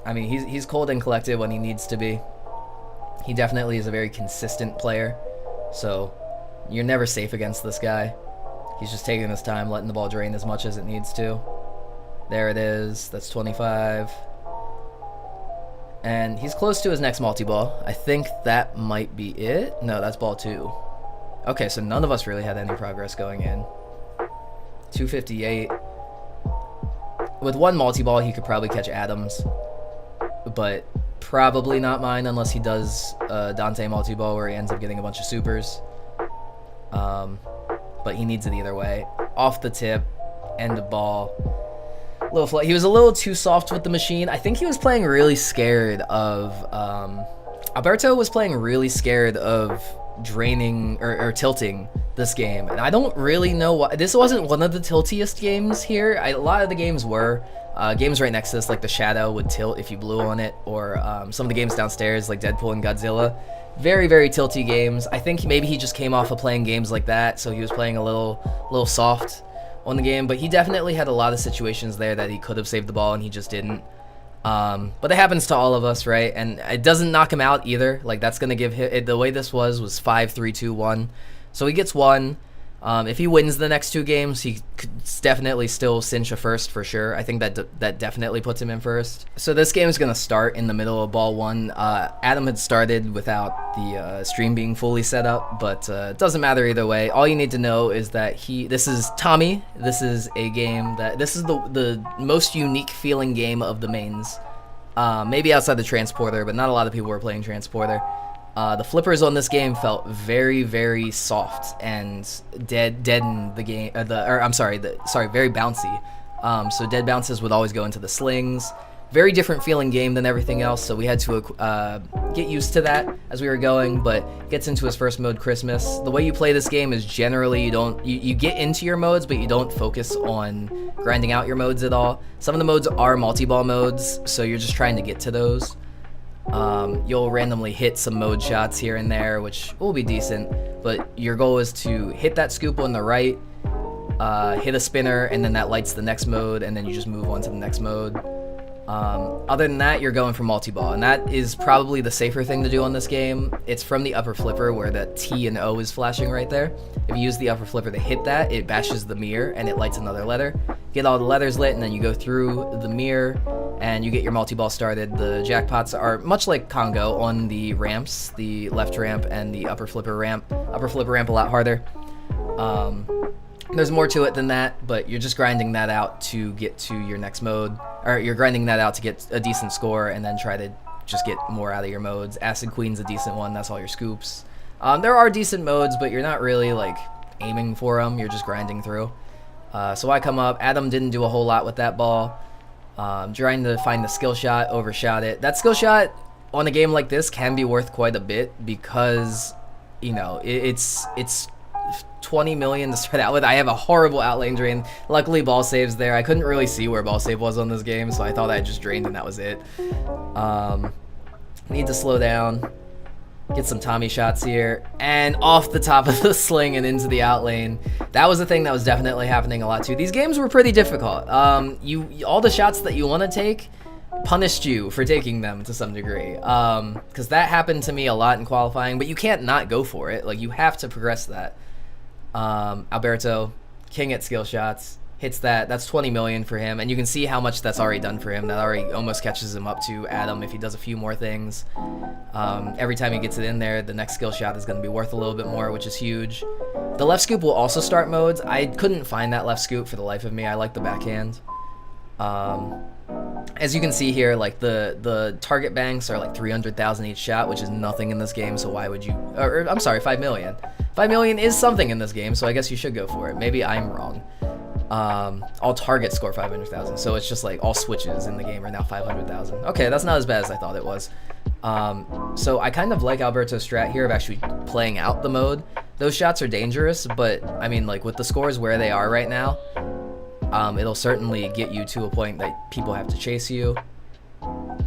I mean, he's cold and collected when he needs to be. He definitely is a very consistent player. So you're never safe against this guy. He's just taking his time, letting the ball drain as much as it needs to. There it is. That's 25. And he's close to his next multi-ball. I think that might be it. No, that's ball 2. Okay, so none of us really had any progress going in. 258. With 1 multi-ball, he could probably catch Adams. But probably not mine unless he does Dante multi-ball where he ends up getting a bunch of supers. But he needs it either way. Off the tip, end of ball. He was a little too soft with the machine. I think he was playing really scared of... Alberto was playing really scared of draining or tilting this game, and I don't really know why. This wasn't one of the tiltiest games here. A lot of the games were. Games right next to this, like the Shadow, would tilt if you blew on it, or some of the games downstairs, like Deadpool and Godzilla. Very, very tilty games. I think maybe he just came off of playing games like that, so he was playing a little soft on the game, but he definitely had a lot of situations there that he could have saved the ball, and he just didn't. But it happens to all of us, right? And it doesn't knock him out either. Like, that's going to give him... The way this was 5, 3, 2, 1. So he gets 1. If he wins the next 2 games, he could definitely still cinch a first for sure. I think that definitely puts him in first. So this game is going to start in the middle of ball 1. Adam had started without the stream being fully set up, but it doesn't matter either way. All you need to know is that this is Tommy. This is a game this is the most unique feeling game of the mains. Maybe outside the Transporter, but not a lot of people were playing Transporter. The flippers on this game felt very, very soft and dead in the game. Very bouncy. So dead bounces would always go into the slings. Very different feeling game than everything else. So we had to get used to that as we were going. But gets into his first mode, Christmas. The way you play this game is generally you get into your modes, but you don't focus on grinding out your modes at all. Some of the modes are multi-ball modes, so you're just trying to get to those. You'll randomly hit some mode shots here and there, which will be decent, but your goal is to hit that scoop on the right, hit a spinner, and then that lights the next mode, and then you just move on to the next mode. Other than that, you're going for multi-ball, and that is probably the safer thing to do on this game. It's from the upper flipper where the T and O is flashing right there. If you use the upper flipper to hit that, it bashes the mirror and it lights another letter. Get all the letters lit, and then you go through the mirror and you get your multi-ball started. The jackpots are much like Congo on the ramps, the left ramp and the upper flipper ramp. Upper flipper ramp a lot harder. There's more to it than that, but you're just grinding that out to get to your next mode, or you're grinding that out to get a decent score and then try to just get more out of your modes. Acid Queen's a decent one, that's all your scoops. There are decent modes, but you're not really like aiming for them, you're just grinding through. So I come up, Adam didn't do a whole lot with that ball. Trying to find the skill shot, overshot it. That skill shot on a game like this can be worth quite a bit because, you know, it's 20 million to start out with. I have a horrible outlane drain. Luckily, ball save's there. I couldn't really see where ball save was on this game, so I thought I just drained and that was it. Need to slow down. Get some Tommy shots here, and off the top of the sling and into the outlane. That was a thing that was definitely happening a lot too. These games were pretty difficult. All the shots that you want to take punished you for taking them to some degree, because that happened to me a lot in qualifying, but you can't not go for it. Like, you have to progress that. Alberto, king at skill shots, hits that. That's 20 million for him, and you can see how much that's already done for him. That already almost catches him up to Adam if he does a few more things. Every time he gets it in there, the next skill shot is going to be worth a little bit more, which is huge. The left scoop will also start modes. I couldn't find that left scoop for the life of me. I like the backhand. As you can see here, like the target banks are like 300,000 each shot, which is nothing in this game, so why would you, or I'm sorry, 5 million. 5 million is something in this game, so I guess you should go for it. Maybe I'm wrong. All targets score 500,000, so it's just like all switches in the game are now 500,000. Okay, that's not as bad as I thought it was. So I kind of like Alberto's strat here of actually playing out the mode. Those shots are dangerous, but I mean, like, with the scores where they are right now, it'll certainly get you to a point that people have to chase you.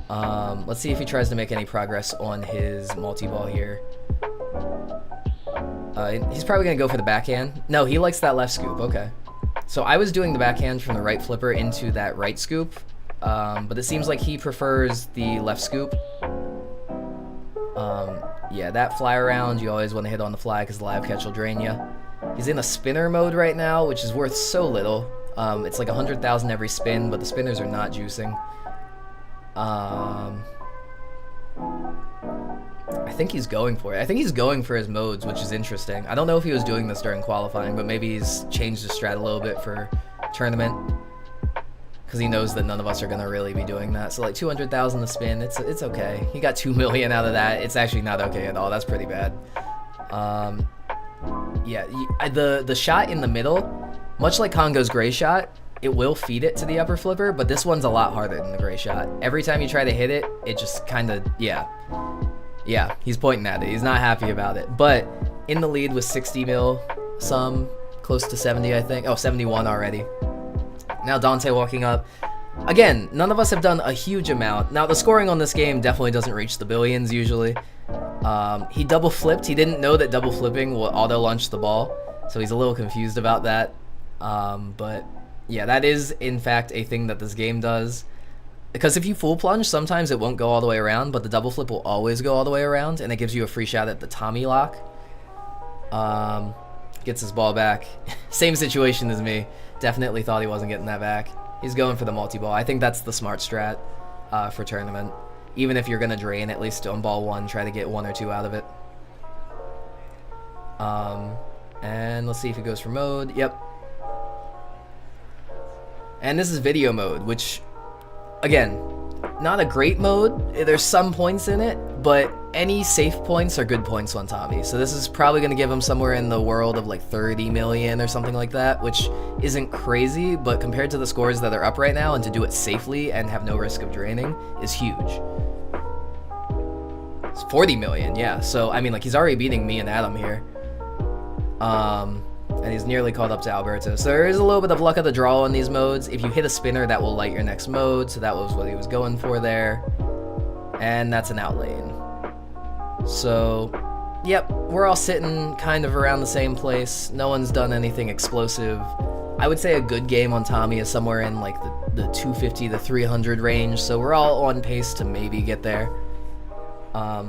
Let's see if he tries to make any progress on his multi-ball here. He's probably going to go for the backhand. No, he likes that left scoop. Okay. So I was doing the backhand from the right flipper into that right scoop, but it seems like he prefers the left scoop. Yeah, that fly around, you always want to hit on the fly because the live catch will drain you. He's in a spinner mode right now, which is worth so little. It's like 100,000 every spin, but the spinners are not juicing. I think he's going for it. I think he's going for his modes, which is interesting. I don't know if he was doing this during qualifying, but maybe he's changed his strat a little bit for tournament, because he knows that none of us are going to really be doing that. So like 200,000 a spin, it's okay. He got 2 million out of that. It's actually not okay at all. That's pretty bad. Yeah, the shot in the middle, much like Congo's gray shot, it will feed it to the upper flipper, but this one's a lot harder than the gray shot. Every time you try to hit it, it just kind of, yeah, he's pointing at it. He's not happy about it. But in the lead with 60 mil, some close to 70, I think. Oh, 71 already. Now Dante walking up. Again, none of us have done a huge amount. Now, the scoring on this game definitely doesn't reach the billions usually. He double flipped. He didn't know that double flipping will auto launch the ball, so he's a little confused about that. But yeah, that is in fact a thing that this game does. Because if you full plunge, sometimes it won't go all the way around, but the double flip will always go all the way around, and it gives you a free shot at the Tommy lock. Gets his ball back. Same situation as me. Definitely thought he wasn't getting that back. He's going for the multi-ball. I think that's the smart strat for tournament. Even if you're going to drain, at least on ball 1, try to get 1 or 2 out of it. And let's see if he goes for mode. Yep. And this is video mode, which, again, not a great mode. There's some points in it, but any safe points are good points on Tommy. So this is probably going to give him somewhere in the world of like 30 million or something like that, which isn't crazy, but compared to the scores that are up right now, and to do it safely and have no risk of draining is huge. It's 40 million, yeah. So, I mean, like, he's already beating me and Adam here. And he's nearly caught up to Alberto. So there is a little bit of luck of the draw in these modes. If you hit a spinner, that will light your next mode. So that was what he was going for there. And that's an out lane. So, yep, we're all sitting kind of around the same place. No one's done anything explosive. I would say a good game on Tommy is somewhere in like the 250 to 300 range. So we're all on pace to maybe get there.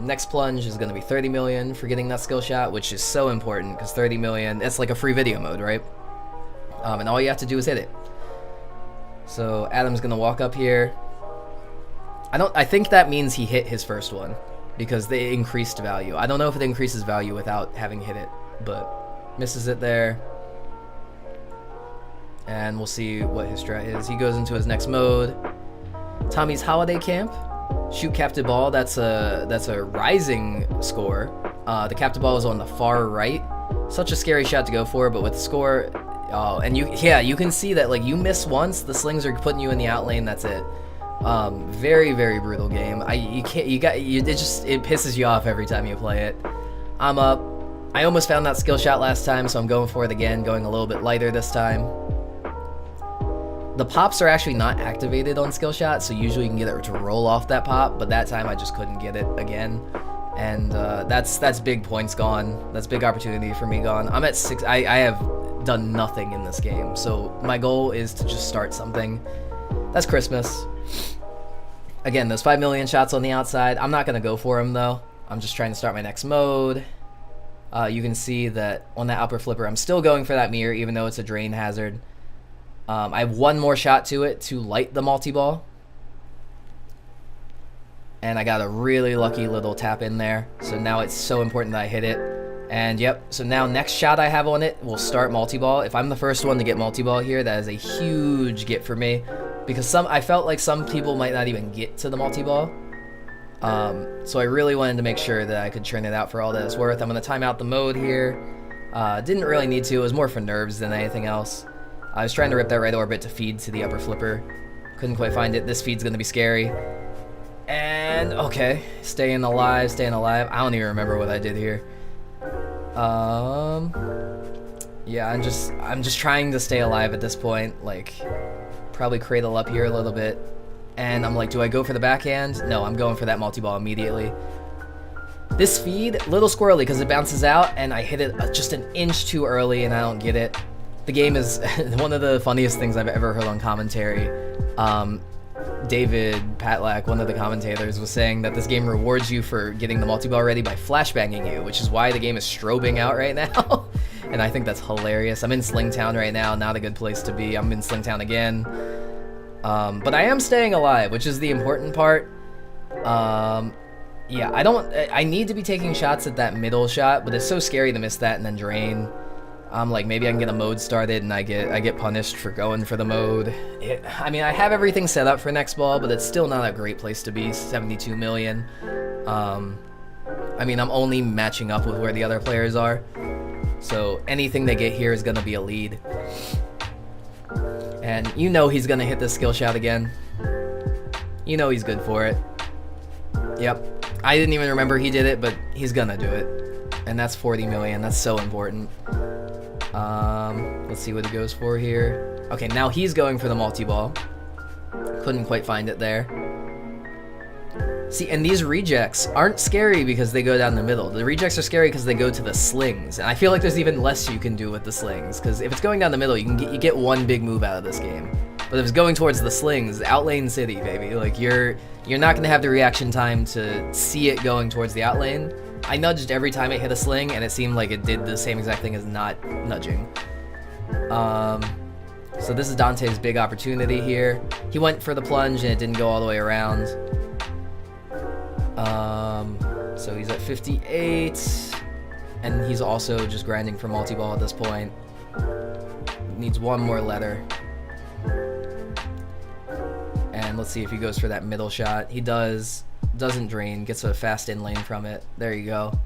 Next plunge is going to be 30 million for getting that skill shot, which is so important because 30 million, it's like a free video mode, right? And all you have to do is hit it. So Adam's going to walk up here. I think that means he hit his first one because they increased value. I don't know if it increases value without having hit it, but misses it there. And we'll see what his strat is. He goes into his next mode. Tommy's Holiday Camp. Shoot captive ball. That's a rising score. The captive ball is on the far right. Such a scary shot to go for, but with the score, oh, and you can see that like you miss once, the slings are putting you in the out lane. That's it. Very brutal game. It pisses you off every time you play it. I'm up. I almost found that skill shot last time, so I'm going for it again, going a little bit lighter this time. The pops are actually not activated on skill shot, so usually you can get it to roll off that pop, but that time I just couldn't get it again. And that's big points gone. That's big opportunity for me gone. I'm at 6. I have done nothing in this game, so my goal is to just start something. That's Christmas. Again, those 5 million shots on the outside. I'm not going to go for them, though. I'm just trying to start my next mode. You can see that on that upper flipper, I'm still going for that mirror, even though it's a drain hazard. I have one more shot to it to light the multi-ball. And I got a really lucky little tap in there. So now it's so important that I hit it. And yep, so now next shot I have on it will start multi-ball. If I'm the first one to get multi-ball here, that is a huge get for me. Because I felt like some people might not even get to the multi-ball. So I really wanted to make sure that I could churn it out for all that it's worth. I'm going to time out the mode here. Didn't really need to. It was more for nerves than anything else. I was trying to rip that right orbit to feed to the upper flipper. Couldn't quite find it. This feed's going to be scary. And, okay. Staying alive. I don't even remember what I did here. Yeah, I'm just trying to stay alive at this point. Like, probably cradle up here a little bit. And I'm like, do I go for the backhand? No, I'm going for that multi-ball immediately. This feed, a little squirrely because it bounces out, and I hit it just an inch too early, and I don't get it. The game is one of the funniest things I've ever heard on commentary. David Patlack, one of the commentators, was saying that this game rewards you for getting the multi-ball ready by flashbanging you, which is why the game is strobing out right now. And I think that's hilarious. I'm in Slingtown right now, not a good place to be. I'm in Slingtown again. But I am staying alive, which is the important part. Yeah, I need to be taking shots at that middle shot, but it's so scary to miss that and then drain. I'm like, maybe I can get a mode started and I get punished for going for the mode. I mean, I have everything set up for next ball, but it's still not a great place to be, 72 million. I mean, I'm only matching up with where the other players are. So anything they get here is going to be a lead. And you know he's going to hit this skill shot again. You know he's good for it. Yep. I didn't even remember he did it, but he's going to do it. And that's 40 million. That's so important. Let's see what he goes for here. Okay, now he's going for the multi-ball. Couldn't quite find it there. See, and these rejects aren't scary because they go down the middle. The rejects are scary because they go to the slings. And I feel like there's even less you can do with the slings. Because if it's going down the middle, you get one big move out of this game. But if it's going towards the slings, outlane city, baby. Like, you're not going to have the reaction time to see it going towards the outlane. I nudged every time it hit a sling, and it seemed like it did the same exact thing as not nudging. So this is Dante's big opportunity here. He went for the plunge, and it didn't go all the way around. So he's at 58, and he's also just grinding for multi-ball at this point. Needs one more letter. And let's see if he goes for that middle shot. He does. Doesn't drain. Gets a fast in lane from it. There you go.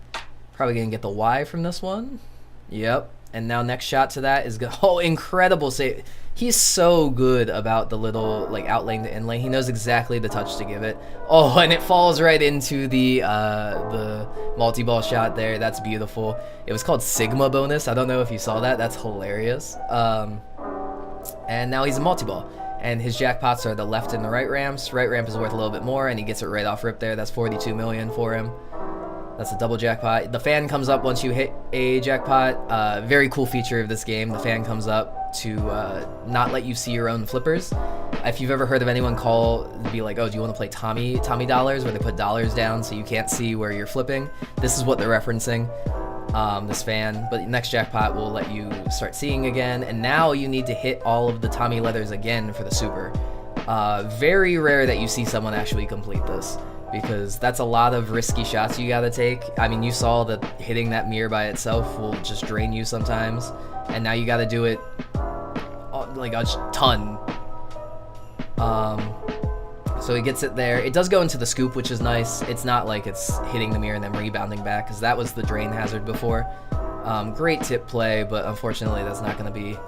Probably gonna get the Y from this one. Yep. And now next shot to that is good. Oh, incredible save. He's so good about the little like out lane to in lane. He knows exactly the touch to give it. Oh, and it falls right into the multi-ball shot there. That's beautiful. It was called Sigma bonus. I don't know if you saw that. That's hilarious. And now he's a multi-ball. And his jackpots are the left and the right ramps. Right ramp is worth a little bit more, and he gets it right off rip there. That's 42 million for him. That's a double jackpot. The fan comes up once you hit a jackpot. Very cool feature of this game. The fan comes up to not let you see your own flippers. If you've ever heard of anyone be like, oh, do you want to play Tommy dollars, where they put dollars down so you can't see where you're flipping? This is what they're referencing. This fan, but next jackpot will let you start seeing again, and now you need to hit all of the Tommy letters again for the super. Very rare that you see someone actually complete this, because that's a lot of risky shots you gotta take. I mean, you saw that hitting that mirror by itself will just drain you sometimes, and now you gotta do it like a ton. So he gets it there. It does go into the scoop, which is nice. It's not like it's hitting the mirror and then rebounding back, because that was the drain hazard before. Great tip play, but unfortunately that's not going to be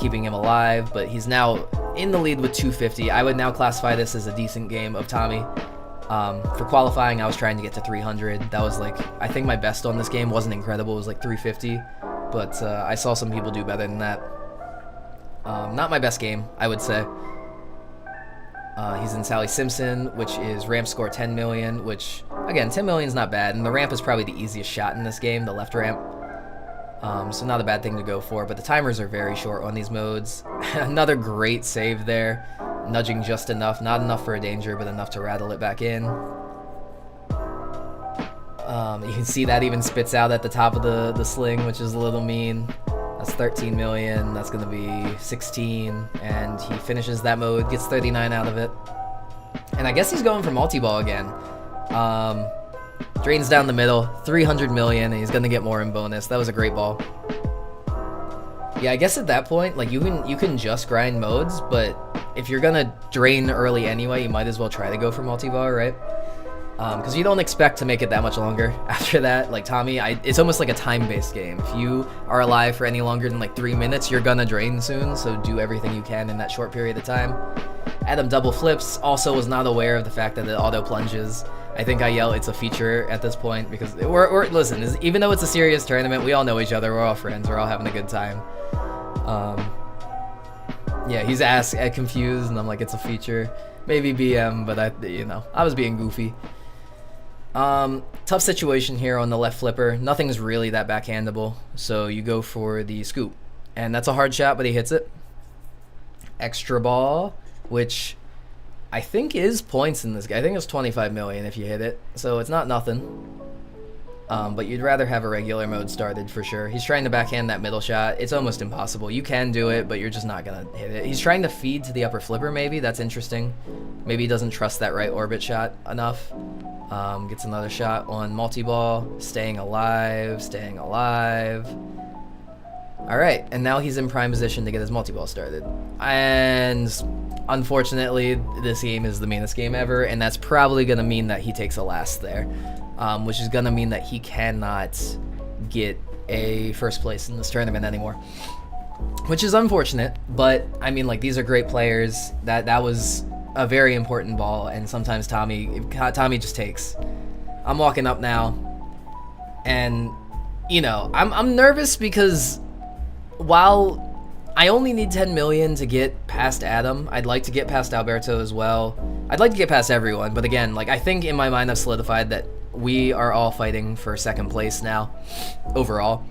keeping him alive. But he's now in the lead with 250. I would now classify this as a decent game of Tommy. For qualifying, I was trying to get to 300. That was like, I think my best on this game wasn't incredible. It was like 350, but I saw some people do better than that. Not my best game, I would say. He's in Sally Simpson, which is ramp score 10 million, which, again, 10 million is not bad, and the ramp is probably the easiest shot in this game, the left ramp. So not a bad thing to go for, but the timers are very short on these modes. Another great save there, nudging just enough, not enough for a danger, but enough to rattle it back in. You can see that even spits out at the top of the sling, which is a little mean. That's 13 million, that's gonna be 16, and he finishes that mode, gets 39 out of it. And I guess he's going for multi-ball again. Drains down the middle, 300 million, and he's gonna get more in bonus. That was a great ball. Yeah, I guess at that point, like, you can just grind modes, but if you're gonna drain early anyway, you might as well try to go for multi-ball, right? Because you don't expect to make it that much longer after that. Like Tommy, it's almost like a time-based game. If you are alive for any longer than like 3 minutes, you're gonna drain soon, so do everything you can in that short period of time. Adam double flips, also was not aware of the fact that it auto plunges. I think I yell it's a feature at this point, because listen, even though it's a serious tournament, we all know each other, we're all friends, we're all having a good time. Yeah, he's confused, and I'm like, it's a feature. Maybe BM, but I was being goofy. Tough situation here on the left flipper. Nothing's really that backhandable, so you go for the scoop. And that's a hard shot, but he hits it. Extra ball, which I think is points in this game. I think it's 25 million if you hit it, so it's not nothing. But you'd rather have a regular mode started for sure. He's trying to backhand that middle shot. It's almost impossible. You can do it, but you're just not gonna hit it. He's trying to feed to the upper flipper, maybe. That's interesting. Maybe he doesn't trust that right orbit shot enough. Gets another shot on multi-ball. Staying alive, staying alive. Alright, and now he's in prime position to get his multi-ball started. And unfortunately, this game is the meanest game ever, and that's probably gonna mean that he takes a last there. Which is gonna mean that he cannot get a first place in this tournament anymore. Which is unfortunate, but I mean, like, these are great players. That was a very important ball, and sometimes Tommy just takes. I'm walking up now, and I'm nervous because while I only need 10 million to get past Adam, I'd like to get past Alberto as well. I'd like to get past everyone, but again, like, I think in my mind I've solidified that we are all fighting for second place now, overall.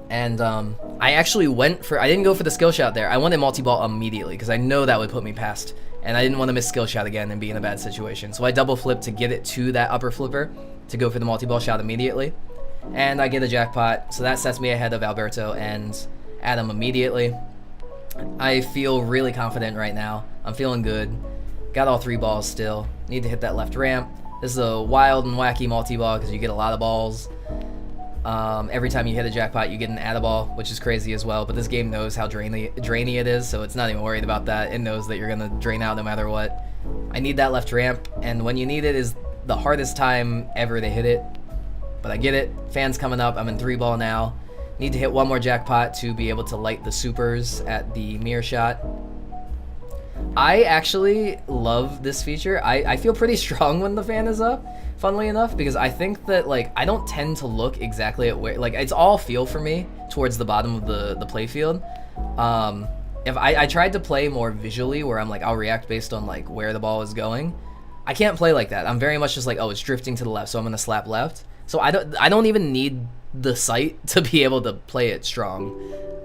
And I actually I didn't go for the skill shot there. I wanted multi-ball immediately, because I know that would put me past and I didn't want to miss skill shot again and be in a bad situation. So I double flip to get it to that upper flipper to go for the multi-ball shot immediately. And I get a jackpot, so that sets me ahead of Alberto and Adam immediately. I feel really confident right now. I'm feeling good. Got all 3 balls still. Need to hit that left ramp. This is a wild and wacky multi-ball because you get a lot of balls. Every time you hit a jackpot, you get an add-a-ball, which is crazy as well. But this game knows how drainy it is, so it's not even worried about that. It knows that you're going to drain out no matter what. I need that left ramp, and when you need it is the hardest time ever to hit it. But I get it. Fans coming up. I'm in 3 ball now. Need to hit 1 more jackpot to be able to light the supers at the mirror shot. I actually love this feature. I feel pretty strong when the fan is up, funnily enough, because I think that, like, I don't tend to look exactly at where, like, it's all feel for me towards the bottom of the play field. If I tried to play more visually, where I'm like, I'll react based on, like, where the ball is going, I can't play like that. I'm very much just like, oh, it's drifting to the left, so I'm gonna slap left. So I don't even need the sight to be able to play it strong.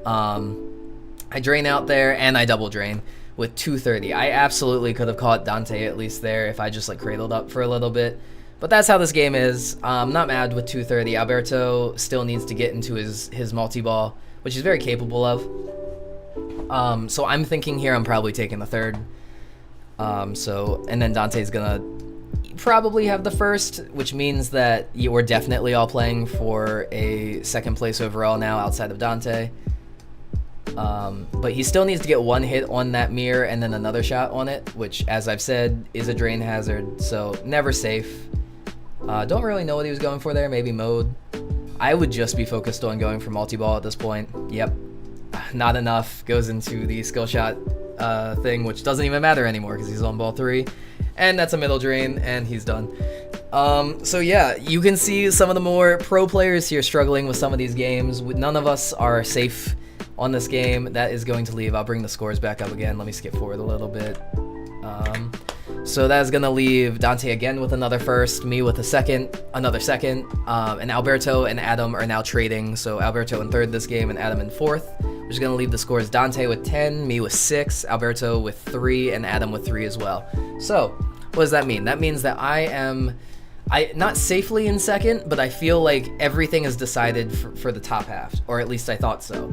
I drain out there, and I double drain with 230. I absolutely could have caught Dante at least there if I just, like, cradled up for a little bit. But that's how this game is. I'm not mad with 230. Alberto still needs to get into his multi-ball, which he's very capable of. So I'm thinking here I'm probably taking the third. And then Dante's gonna probably have the first, which means that we're definitely all playing for a second place overall now outside of Dante. But he still needs to get 1 hit on that mirror and then another shot on it, which, as I've said, is a drain hazard, so never safe. Don't really know what he was going for there, maybe mode. I would just be focused on going for multi-ball at this point. Yep, not enough. Goes into the skill shot thing, which doesn't even matter anymore because he's on ball 3. And that's a middle drain, and he's done. So yeah, you can see some of the more pro players here struggling with some of these games. None of us are safe on this game. That is going to leave. I'll bring the scores back up again. Let me skip forward a little bit. So that is going to leave Dante again with another first, me with another second, and Alberto and Adam are now trading. So Alberto in 3rd this game and Adam in 4th, which is going to leave the scores Dante with 10, me with 6, Alberto with 3, and Adam with 3 as well. So what does that mean? That means that I am not safely in 2nd, but I feel like everything is decided for the top half, or at least I thought so.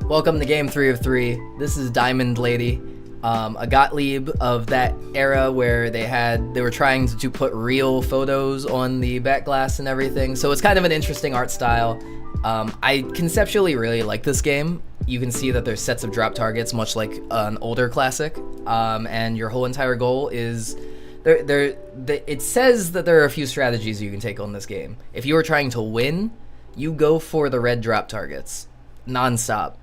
Welcome to game 3 of 3. This is Diamond Lady, a Gottlieb of that era where they were trying to put real photos on the back glass and everything. So it's kind of an interesting art style. I conceptually really like this game. You can see that there's sets of drop targets, much like an older classic, and your whole entire goal is it says that there are a few strategies you can take on this game. If you are trying to win, you go for the red drop targets nonstop.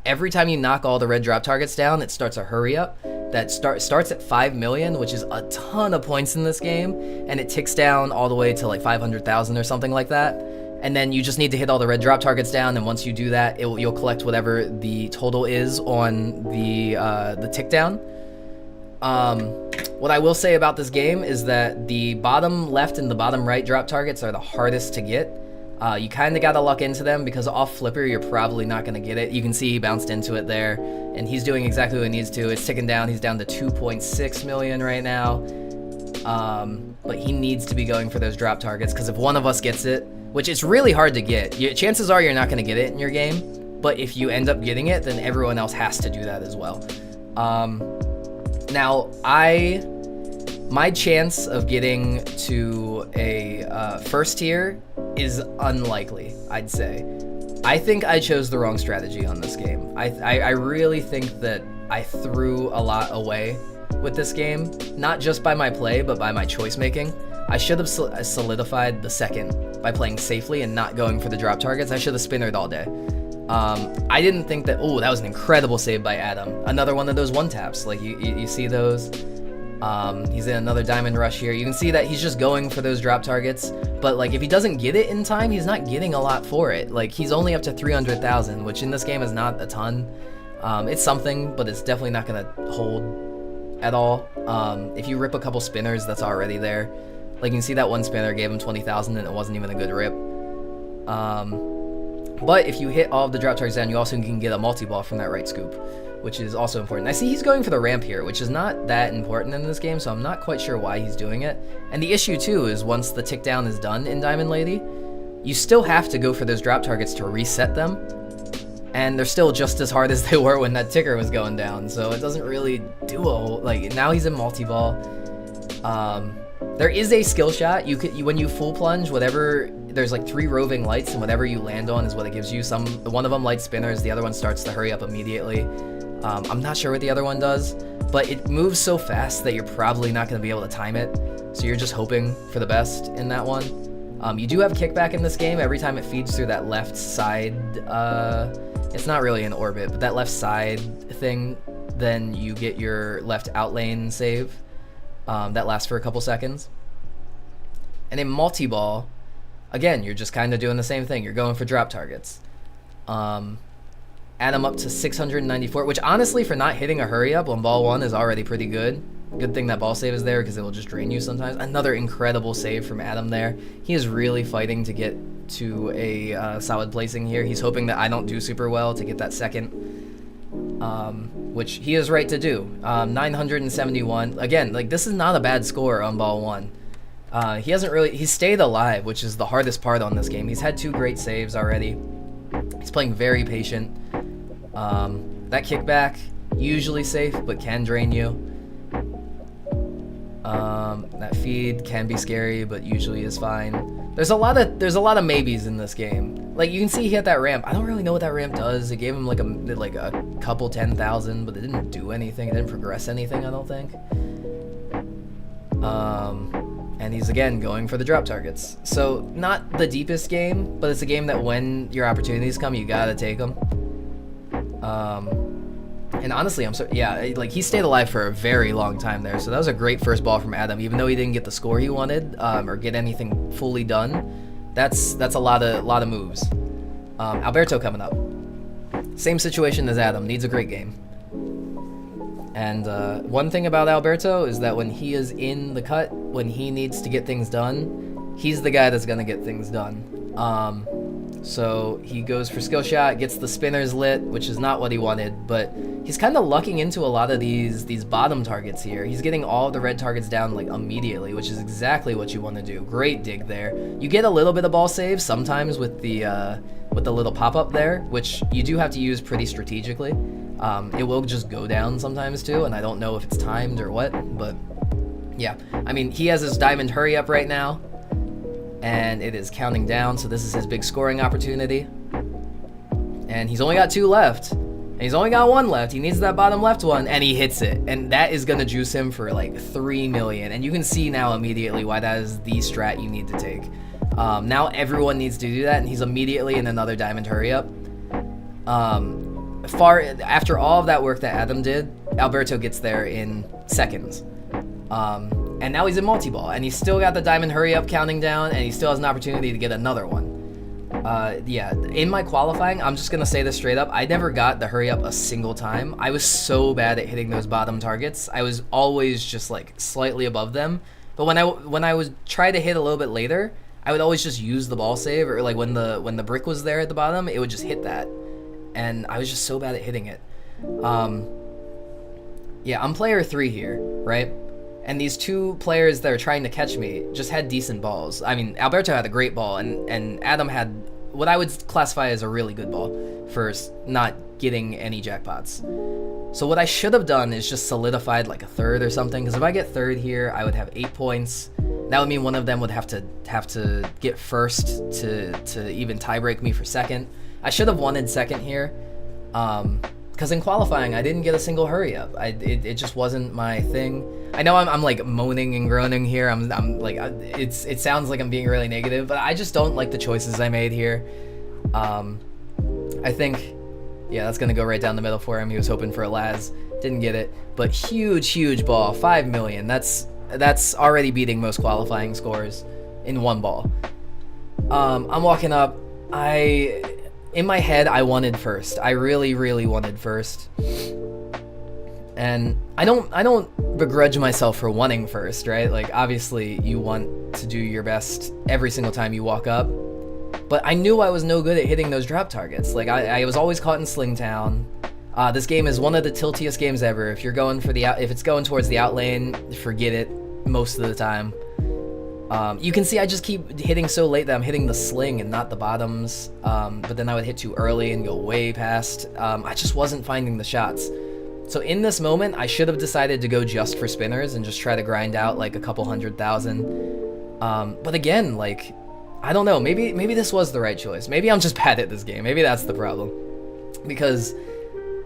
Every time you knock all the red drop targets down, it starts a hurry up that starts at 5 million, which is a ton of points in this game, and it ticks down all the way to like 500,000 or something like that. And then you just need to hit all the red drop targets down, and once you do that, you'll collect whatever the total is on the tick down. What I will say about this game is that the bottom left and the bottom right drop targets are the hardest to get. You kind of got to luck into them because off flipper, you're probably not going to get it. You can see he bounced into it there, and he's doing exactly what he needs to. It's ticking down. He's down to 2.6 million right now. But he needs to be going for those drop targets because if one of us gets it, which it's really hard to get, chances are you're not going to get it in your game. But if you end up getting it, then everyone else has to do that as well. Now, my chance of getting to a first tier is unlikely, I'd say. I think I chose the wrong strategy on this game. I really think that I threw a lot away with this game, not just by my play, but by my choice making. I should have solidified the second by playing safely and not going for the drop targets. I should have spinnered all day. I didn't think that, that was an incredible save by Adam. Another one of those one taps, like you see those. He's in another diamond rush here. You can see that he's just going for those drop targets, but like if he doesn't get it in time, he's not getting a lot for it. Like he's only up to 300,000, which in this game is not a ton. It's something, but it's definitely not gonna hold at all. If you rip a couple spinners, that's already there. Like you can see that one spinner gave him 20,000 and it wasn't even a good rip. But if you hit all of the drop targets down, you also can get a multi-ball from that right scoop. which is also important. I see he's going for the ramp here, which is not that important in this game, so I'm not quite sure why he's doing it. And the issue too is once the tick down is done in Diamond Lady, you still have to go for those drop targets to reset them, and they're still just as hard as they were when that ticker was going down, so it doesn't really do a whole, like, now he's in multi-ball. There is a skill shot. When you full plunge, whatever, there's like 3 roving lights, and whatever you land on is what it gives you. One of them light spinners, the other one starts to hurry up immediately. I'm not sure what the other one does, but it moves so fast that you're probably not going to be able to time it, so you're just hoping for the best in that one. You do have kickback in this game. Every time it feeds through that left side, it's not really an orbit, but that left side thing, then you get your left out lane save. That lasts for a couple seconds. And in multi-ball, again, you're just kind of doing the same thing. You're going for drop targets. Add them up to 694, which honestly, for not hitting a hurry up on ball 1 is already pretty good. Good thing that ball save is there because it will just drain you sometimes. Another incredible save from Adam there. He is really fighting to get to a solid placing here. He's hoping that I don't do super well to get that second, which he is right to do. 971. Again, like, this is not a bad score on ball 1. He's stayed alive, which is the hardest part on this game. He's had 2 great saves already. He's playing very patient. That kickback, usually safe, but can drain you. That feed can be scary, but usually is fine. There's a lot of maybes in this game. Like, you can see he hit that ramp. I don't really know what that ramp does. It gave him like a couple 10,000, but it didn't do anything. It didn't progress anything, I don't think. And he's again going for the drop targets. So not the deepest game, but it's a game that when your opportunities come, you gotta take them. And honestly, like, he stayed alive for a very long time there, so that was a great first ball from Adam. Even though he didn't get the score he wanted, or get anything fully done, that's a lot of moves. Alberto coming up. Same situation as Adam, needs a great game. And one thing about Alberto is that when he is in the cut, when he needs to get things done, he's the guy that's gonna get things done. So he goes for skill shot, gets the spinners lit, which is not what he wanted, but he's kind of lucking into a lot of these bottom targets here. He's getting all of the red targets down like immediately, which is exactly what you want to do. Great dig there. You get a little bit of ball save sometimes with the little pop-up there, which you do have to use pretty strategically. It will just go down sometimes too, and I don't know if it's timed or what, but yeah. I mean, he has his diamond hurry up right now, and it is counting down, so this is his big scoring opportunity. And he's only got 2 left, and he's only got 1 left. He needs that bottom left one, and he hits it, and that is gonna juice him for like 3 million. And you can see now immediately why that is the strat you need to take. Now everyone needs to do that, and he's immediately in another diamond hurry up. After all of that work that Adam did, Alberto gets there in seconds. And now he's in multi-ball, and he's still got the diamond hurry up counting down, and he still has an opportunity to get another one. Yeah, in my qualifying, I'm just gonna say this straight up, I never got the hurry up a single time. I was so bad at hitting those bottom targets. I was always just like slightly above them. But when I would try to hit a little bit later, I would always just use the ball save, or like when the brick was there at the bottom, it would just hit that. And I was just so bad at hitting it. Yeah, I'm player 3 here, right? And these 2 players that are trying to catch me just had decent balls. I mean, Alberto had a great ball, and Adam had what I would classify as a really good ball for not getting any jackpots. So what I should have done is just solidified like a 3rd or something, because if I get 3rd here, I would have 8 points. That would mean one of them would have to get 1st to even tiebreak me for 2nd. I should have wanted 2nd here, because in qualifying I didn't get a single hurry up. It just wasn't my thing. I know I'm like moaning and groaning here. I'm like, it sounds like I'm being really negative, but I just don't like the choices I made here. I think, yeah, that's gonna go right down the middle for him. He was hoping for a Laz, didn't get it, but huge ball, 5 million. That's already beating most qualifying scores in 1 ball. I'm walking up. In my head, I wanted 1st. I really wanted 1st. And I don't begrudge myself for wanting 1st, right? Like, obviously, you want to do your best every single time you walk up. But I knew I was no good at hitting those drop targets. Like, I was always caught in Slingtown. This game is one of the tiltiest games ever. If you're going for if it's going towards the out lane, forget it most of the time. You can see I just keep hitting so late that I'm hitting the sling and not the bottoms, but then I would hit too early and go way past. I just wasn't finding the shots. So in this moment, I should have decided to go just for spinners and just try to grind out like a couple 100,000. But again, like, I don't know, maybe this was the right choice. Maybe I'm just bad at this game. Maybe that's the problem. Because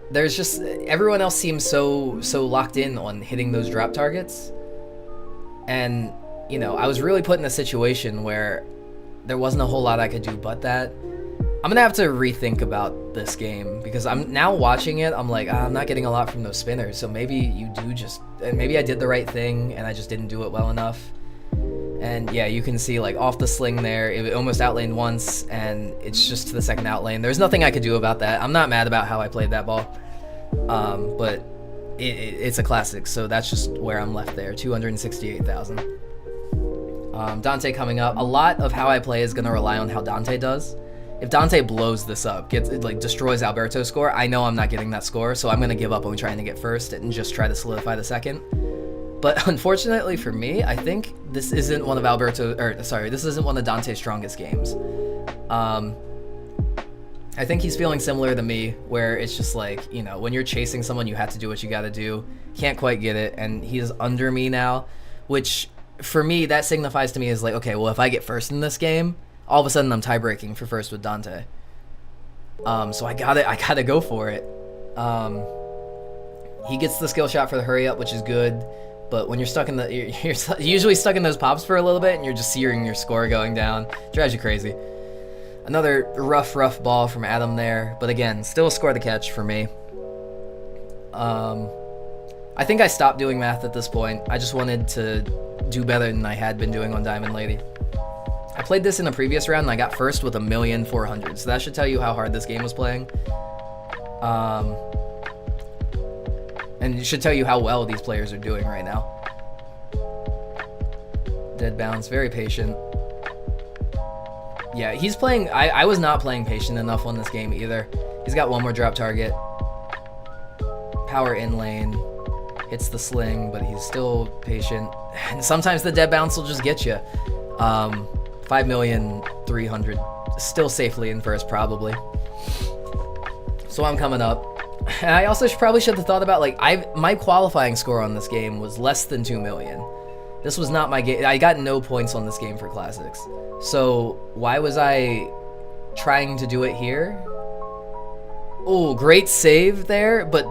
there's just, everyone else seems so locked in on hitting those drop targets. And, you know, I was really put in a situation where there wasn't a whole lot I could do but that. I'm gonna have to rethink about this game because I'm now watching it. I'm like, I'm not getting a lot from those spinners. So maybe you do just, maybe I did the right thing and I just didn't do it well enough. And yeah, you can see like off the sling there, it almost outlaned once and it's just to the second outlane. There's nothing I could do about that. I'm not mad about how I played that ball, but it's a classic. So that's just where I'm left there, 268,000. Dante coming up. A lot of how I play is gonna rely on how Dante does. If Dante blows this up, destroys Alberto's score, I know I'm not getting that score, so I'm going to give up on trying to get first and just try to solidify the second. But unfortunately for me, I think this isn't one of this isn't one of Dante's strongest games. I think he's feeling similar to me, where it's just like, you know, when you're chasing someone, you have to do what you got to do. Can't quite get it, and he's under me now, which for me, that signifies to me is like, okay, well, if I get first in this game, all of a sudden I'm tie-breaking for first with Dante. So I gotta go for it. He gets the skill shot for the hurry up, which is good, but when you're stuck in you're usually stuck in those pops for a little bit and you're just seeing your score going down. Drives you crazy. Another rough ball from Adam there, but again, still a score to catch for me. I think I stopped doing math at this point. I just wanted to do better than I had been doing on Diamond Lady. I played this in a previous round and I got first with 1,400,000, so that should tell you how hard this game was playing. And it should tell you how well these players are doing right now. Dead bounce, very patient. Yeah, he's playing, I was not playing patient enough on this game either. He's got one more drop target. Power in lane, hits the sling, but he's still patient. And sometimes the dead bounce will just get you. 5,300,000, still safely in first probably. So I'm coming up. And I also probably should have thought about, like, my qualifying score on this game was less than 2 million. This was not my game. I got no points on this game for classics. So why was I trying to do it here? Oh, great save there, but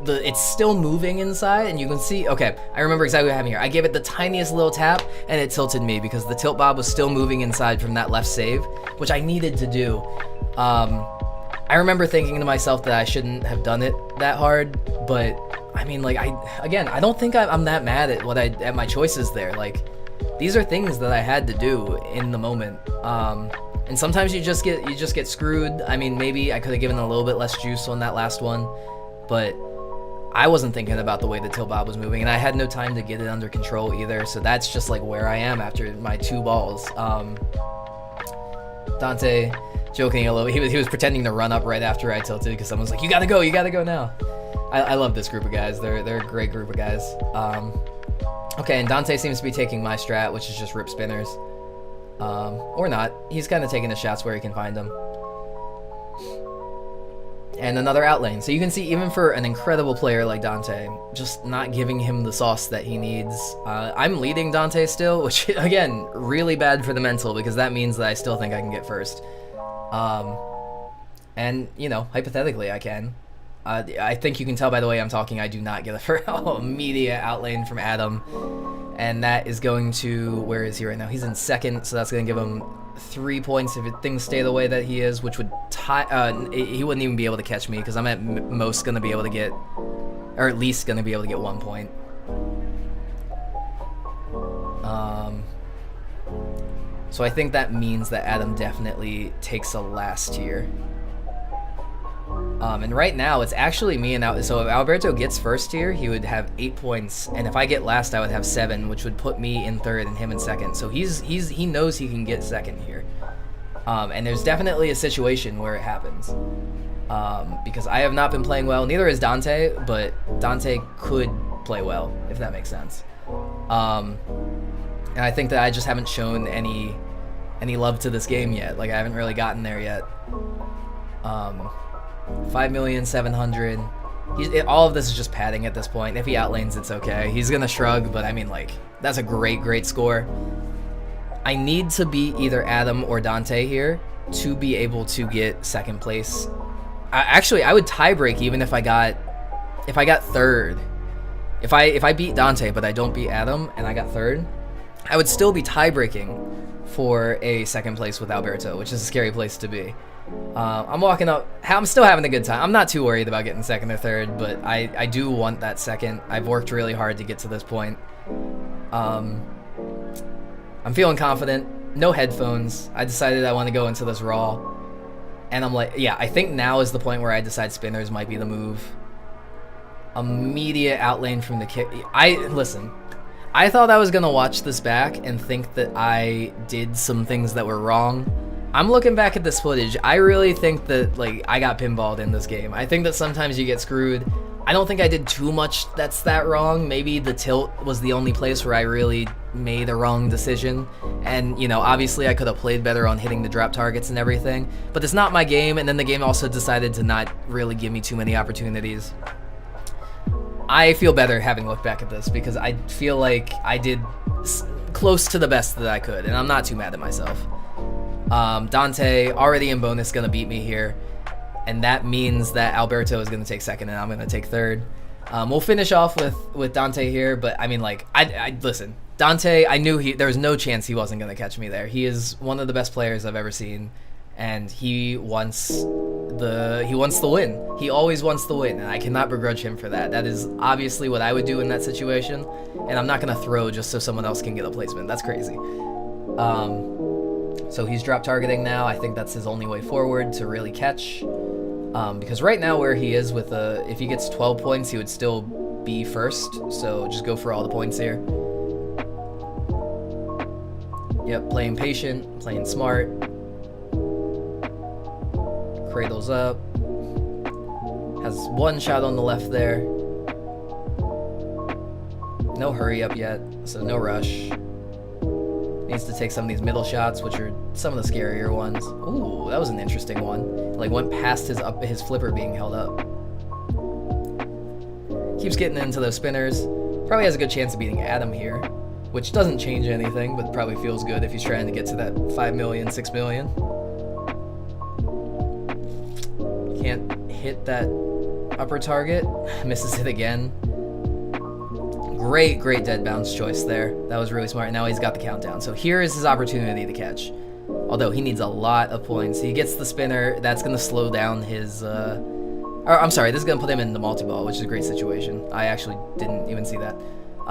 it's still moving inside, and you can see, okay, I remember exactly what happened here. I gave it the tiniest little tap, and it tilted me because the tilt bob was still moving inside from that left save, which I needed to do. I remember thinking to myself that I shouldn't have done it that hard, but I mean, like, I don't think I'm that mad at my choices there. Like, these are things that I had to do in the moment. And sometimes you just get screwed. I mean, maybe I could have given a little bit less juice on that last one, but I wasn't thinking about the way the tilt bob was moving, and I had no time to get it under control either. So that's just like where I am after my 2 balls. Dante joking a little. He was pretending to run up right after I tilted because someone's like, "You gotta go now." I love this group of guys. They're a great group of guys. Okay, and Dante seems to be taking my strat, which is just rip spinners. Or not. He's kind of taking the shots where he can find them. And another outlane. So you can see, even for an incredible player like Dante, just not giving him the sauce that he needs. I'm leading Dante still, which, again, really bad for the mental, because that means that I still think I can get first. And, you know, hypothetically I can. I think you can tell by the way I'm talking, I do not get a immediate outlane from Adam. And that is going to, where is he right now? He's in second, so that's going to give him 3 points if things stay the way that he is, which would tie, he wouldn't even be able to catch me, because I'm at most going to be able to get, or at least going to be able to get 1 point. So I think that means that Adam definitely takes a last here. And right now it's actually me and so if Alberto gets first here, he would have 8 points, and if I get last, I would have 7, which would put me in third and him in second. So he knows he can get second here. And there's definitely a situation where it happens. because I have not been playing well. Neither is Dante, but Dante could play well, if that makes sense. And I think that I just haven't shown any love to this game yet. Like, I haven't really gotten there yet. 5,700,000. All of this is just padding at this point. If he outlanes, it's okay. He's gonna shrug, but I mean, like, that's a great score. I need to beat either Adam or Dante here to be able to get second place. Actually, I would tie break even if I got third. If I beat Dante but I don't beat Adam and I got third, I would still be tie breaking for a second place with Alberto, which is a scary place to be. I'm walking up. I'm still having a good time. I'm not too worried about getting second or third, but I do want that second. I've worked really hard to get to this point. I'm feeling confident. No headphones. I decided I want to go into this raw. And I'm like, yeah, I think now is the point where I decide spinners might be the move. Immediate outlane from the kick. Listen, I thought I was going to watch this back and think that I did some things that were wrong. I'm looking back at this footage. I really think that, like, I got pinballed in this game. I think that sometimes you get screwed. I don't think I did too much that's that wrong. Maybe the tilt was the only place where I really made a wrong decision. And, you know, obviously I could have played better on hitting the drop targets and everything. But it's not my game, and then the game also decided to not really give me too many opportunities. I feel better having looked back at this because I feel like I did close to the best that I could, and I'm not too mad at myself. Dante, already in bonus, gonna beat me here. And that means that Alberto is going to take second and I'm going to take third. We'll finish off with Dante here, but I mean, like, listen, Dante, I knew there was no chance he wasn't going to catch me there. He is one of the best players I've ever seen, and he wants the win. He always wants the win, and I cannot begrudge him for that. That is obviously what I would do in that situation, and I'm not going to throw just so someone else can get a placement. That's crazy. So he's drop targeting now. I think that's his only way forward to really catch. Because right now where he is with if he gets 12 points, he would still be first. So just go for all the points here. Yep, playing patient, playing smart. Cradles up. Has one shot on the left there. No hurry up yet, so no rush. Needs to take some of these middle shots, which are some of the scarier ones. Ooh, that was an interesting one. Like, went past his flipper being held up. Keeps getting into those spinners. Probably has a good chance of beating Adam here, which doesn't change anything, but probably feels good if he's trying to get to that 5 million, 6 million. Can't hit that upper target. Misses it again. Great dead bounce choice there. That was really smart. Now he's got the countdown. So here is his opportunity to catch. Although he needs a lot of points. He gets the spinner. That's going to slow down his... I'm sorry, this is going to put him in the multi-ball, which is a great situation. I actually didn't even see that.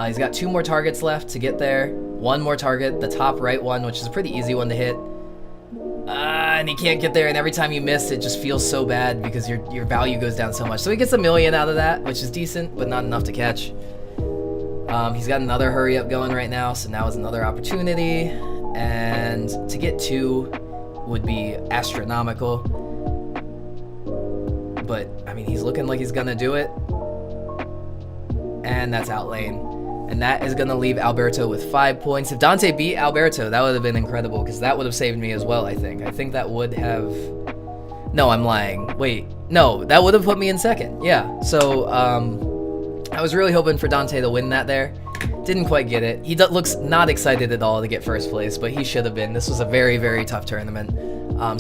He's got 2 more targets left to get there. 1 more target, the top right one, which is a pretty easy one to hit. And he can't get there, and every time you miss, it just feels so bad because your value goes down so much. So he gets 1 million out of that, which is decent, but not enough to catch. He's got another hurry up going right now, so now is another opportunity. And to get 2 would be astronomical. But, I mean, he's looking like he's gonna do it. And that's out lane. And that is gonna leave Alberto with 5 points. If Dante beat Alberto, that would have been incredible, because that would have saved me as well, I think. I think that would have... No, I'm lying. Wait. No, that would have put me in second. Yeah, so, I was really hoping for Dante to win that there. Didn't quite get it. He looks not excited at all to get first place, but he should have been. This was a very tough tournament.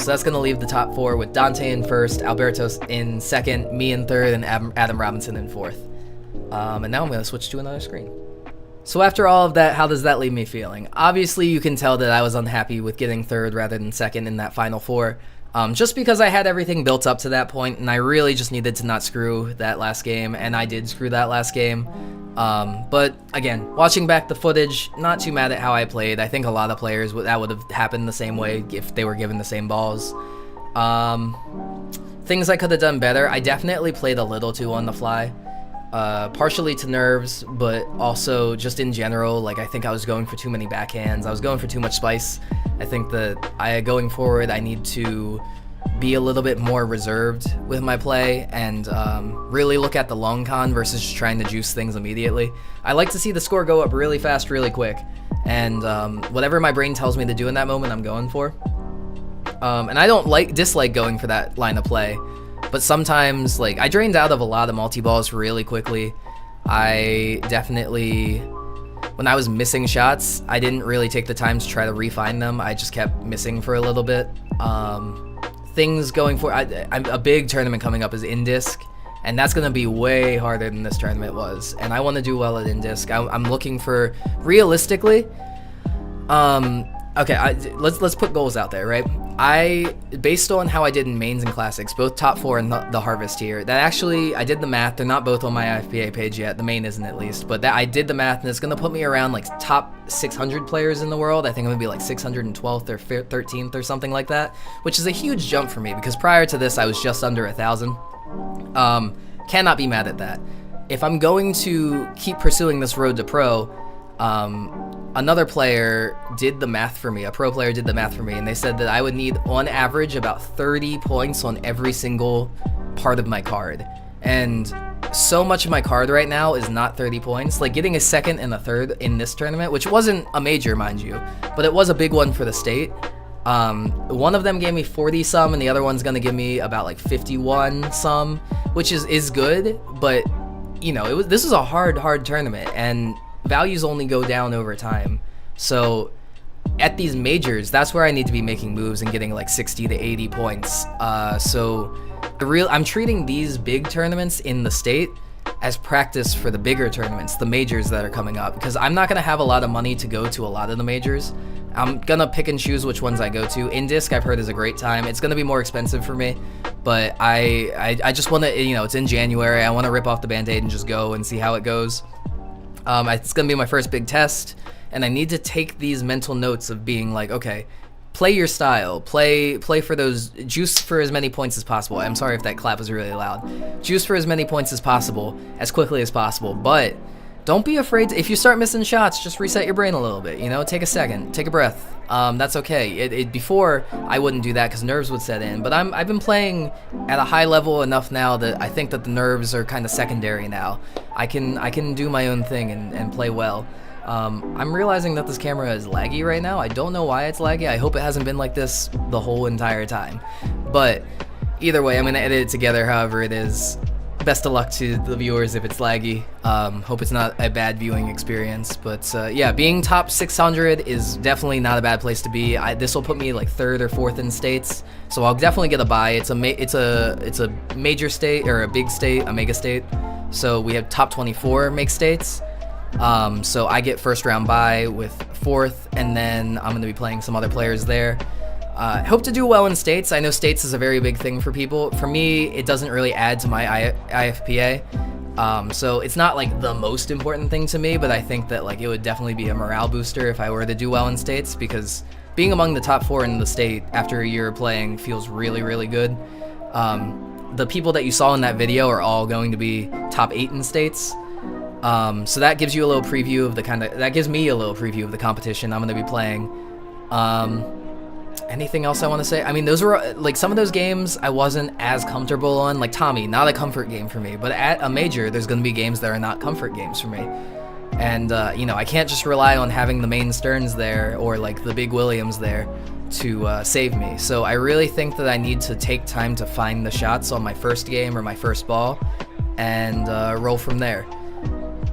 So that's going to leave the top 4 with Dante in first, Alberto in second, me in third, and Adam Robinson in fourth. And now I'm going to switch to another screen. So after all of that, how does that leave me feeling? Obviously, you can tell that I was unhappy with getting third rather than second in that final 4. Just because I had everything built up to that point, and I really just needed to not screw that last game, and I did screw that last game. But again, watching back the footage, not too mad at how I played. I think a lot of players, that would have happened the same way if they were given the same balls. Things I could have done better, I definitely played a little too on the fly. Partially to nerves, but also just in general, like, I think I was going for too many backhands. I was going for too much spice. I think that going forward, I need to be a little bit more reserved with my play and really look at the long con versus just trying to juice things immediately. I like to see the score go up really fast, really quick, and whatever my brain tells me to do in that moment, I'm going for. And I don't dislike going for that line of play, but sometimes, like, I drained out of a lot of multi-balls really quickly. I definitely, when I was missing shots, I didn't really take the time to try to refine them. I just kept missing for a little bit. Things going for, a big tournament coming up is in-disc, and that's going to be way harder than this tournament was, and I want to do well at in-disc. I'm looking for, realistically, okay, let's put goals out there, right? Based on how I did in mains and classics, both top 4 and the harvest tier, that actually, I did the math, they're not both on my IFPA page yet, the main isn't at least, but that I did the math, and it's gonna put me around like top 600 players in the world. I think I'm gonna be like 612th or 13th or something like that, which is a huge jump for me, because prior to this, I was just under 1,000. Cannot be mad at that. If I'm going to keep pursuing this road to pro, another player did the math for me, a pro player did the math for me, and they said that I would need, on average, about 30 points on every single part of my card. And so much of my card right now is not 30 points. Like, getting a second and a third in this tournament, which wasn't a major, mind you, but it was a big one for the state. One of them gave me 40 some, and the other one's gonna give me about like 51 some, which is good, but, you know, this was a hard tournament, and values only go down over time. So at these majors, that's where I need to be making moves and getting like 60 to 80 points. So I'm treating these big tournaments in the state as practice for the bigger tournaments, the majors that are coming up, because I'm not going to have a lot of money to go to a lot of the majors. I'm going to pick and choose which ones I go to. In-disc, I've heard, is a great time. It's going to be more expensive for me, but I just want to, you know, it's in January. I want to rip off the Band-Aid and just go and see how it goes. It's going to be my first big test, and I need to take these mental notes of being like, okay, play your style, play for those, juice for as many points as possible. I'm sorry if that clap was really loud. Juice for as many points as possible, as quickly as possible, but don't be afraid if you start missing shots, just reset your brain a little bit, you know, take a second, take a breath. That's okay. Before, I wouldn't do that because nerves would set in, but I've been playing at a high level enough now that I think that the nerves are kind of secondary now. I can do my own thing and play well. I'm realizing that this camera is laggy right now. I don't know why it's laggy. I hope it hasn't been like this the whole entire time. But either way, I'm going to edit it together however it is. Best of luck to the viewers if it's laggy. Hope it's not a bad viewing experience. But yeah, being top 600 is definitely not a bad place to be. This will put me like 3rd or 4th in states, so I'll definitely get a bye. It's a major state, or a big state, a mega state. So we have top 24 make states. So I get first round bye with 4th, and then I'm going to be playing some other players there. Hope to do well in states. I know states is a very big thing for people. For me, it doesn't really add to my IFPA. So it's not like the most important thing to me, but I think that like it would definitely be a morale booster if I were to do well in states, because being among the top 4 in the state after a year of playing feels really, really good. The people that you saw in that video are all going to be top 8 in states. So that gives you a little preview of that gives me a little preview of the competition I'm going to be playing. Anything else I want to say? I mean, those were, like, some of those games I wasn't as comfortable on. Like, Tommy, not a comfort game for me. But at a major, there's going to be games that are not comfort games for me. And, you know, I can't just rely on having the main Stearns there or, like, the big Williams there to save me. So I really think that I need to take time to find the shots on my first game or my first ball and roll from there.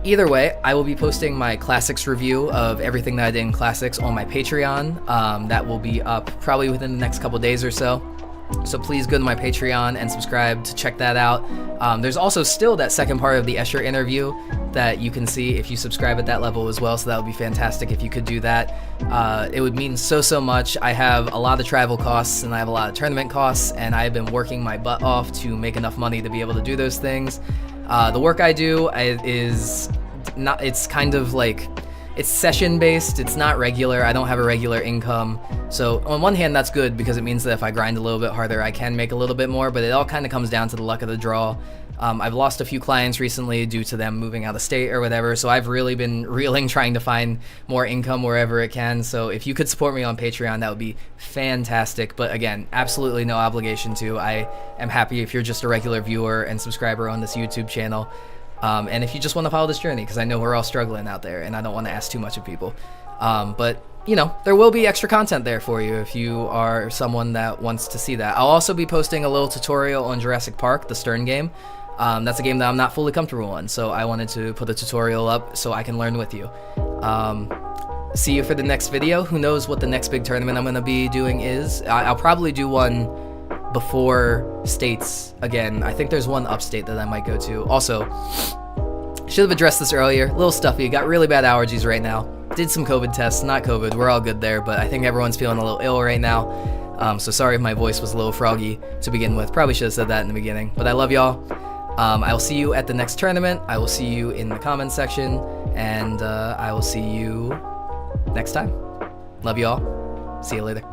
Either way, I will be posting my Classics review of everything that I did in Classics on my Patreon. That will be up probably within the next couple days or so. So please go to my Patreon and subscribe to check that out. There's also still that second part of the Escher interview that you can see if you subscribe at that level as well, so that would be fantastic if you could do that. It would mean so much. I have a lot of travel costs and I have a lot of tournament costs, and I've been working my butt off to make enough money to be able to do those things. The work I do is not, it's kind of like, it's session based, it's not regular. I don't have a regular income. So on one hand, that's good because it means that if I grind a little bit harder, I can make a little bit more, but it all kind of comes down to the luck of the draw. I've lost a few clients recently due to them moving out of state or whatever, so I've really been reeling trying to find more income wherever it can. So if you could support me on Patreon, that would be fantastic. But again, absolutely no obligation to. I am happy if you're just a regular viewer and subscriber on this YouTube channel. And if you just want to follow this journey, because I know we're all struggling out there and I don't want to ask too much of people. But you know, there will be extra content there for you if you are someone that wants to see that. I'll also be posting a little tutorial on Jurassic Park, the Stern game. That's a game that I'm not fully comfortable in, so I wanted to put a tutorial up so I can learn with you. See you for the next video. Who knows what the next big tournament I'm going to be doing is. I'll probably do one before states again. I think there's one upstate that I might go to. Also, should have addressed this earlier. A little stuffy. Got really bad allergies right now. Did some COVID tests. Not COVID. We're all good there, but I think everyone's feeling a little ill right now. So sorry if my voice was a little froggy to begin with. Probably should have said that in the beginning. But I love y'all. I will see you at the next tournament. I will see you in the comments section. And I will see you next time. Love you all. See you later.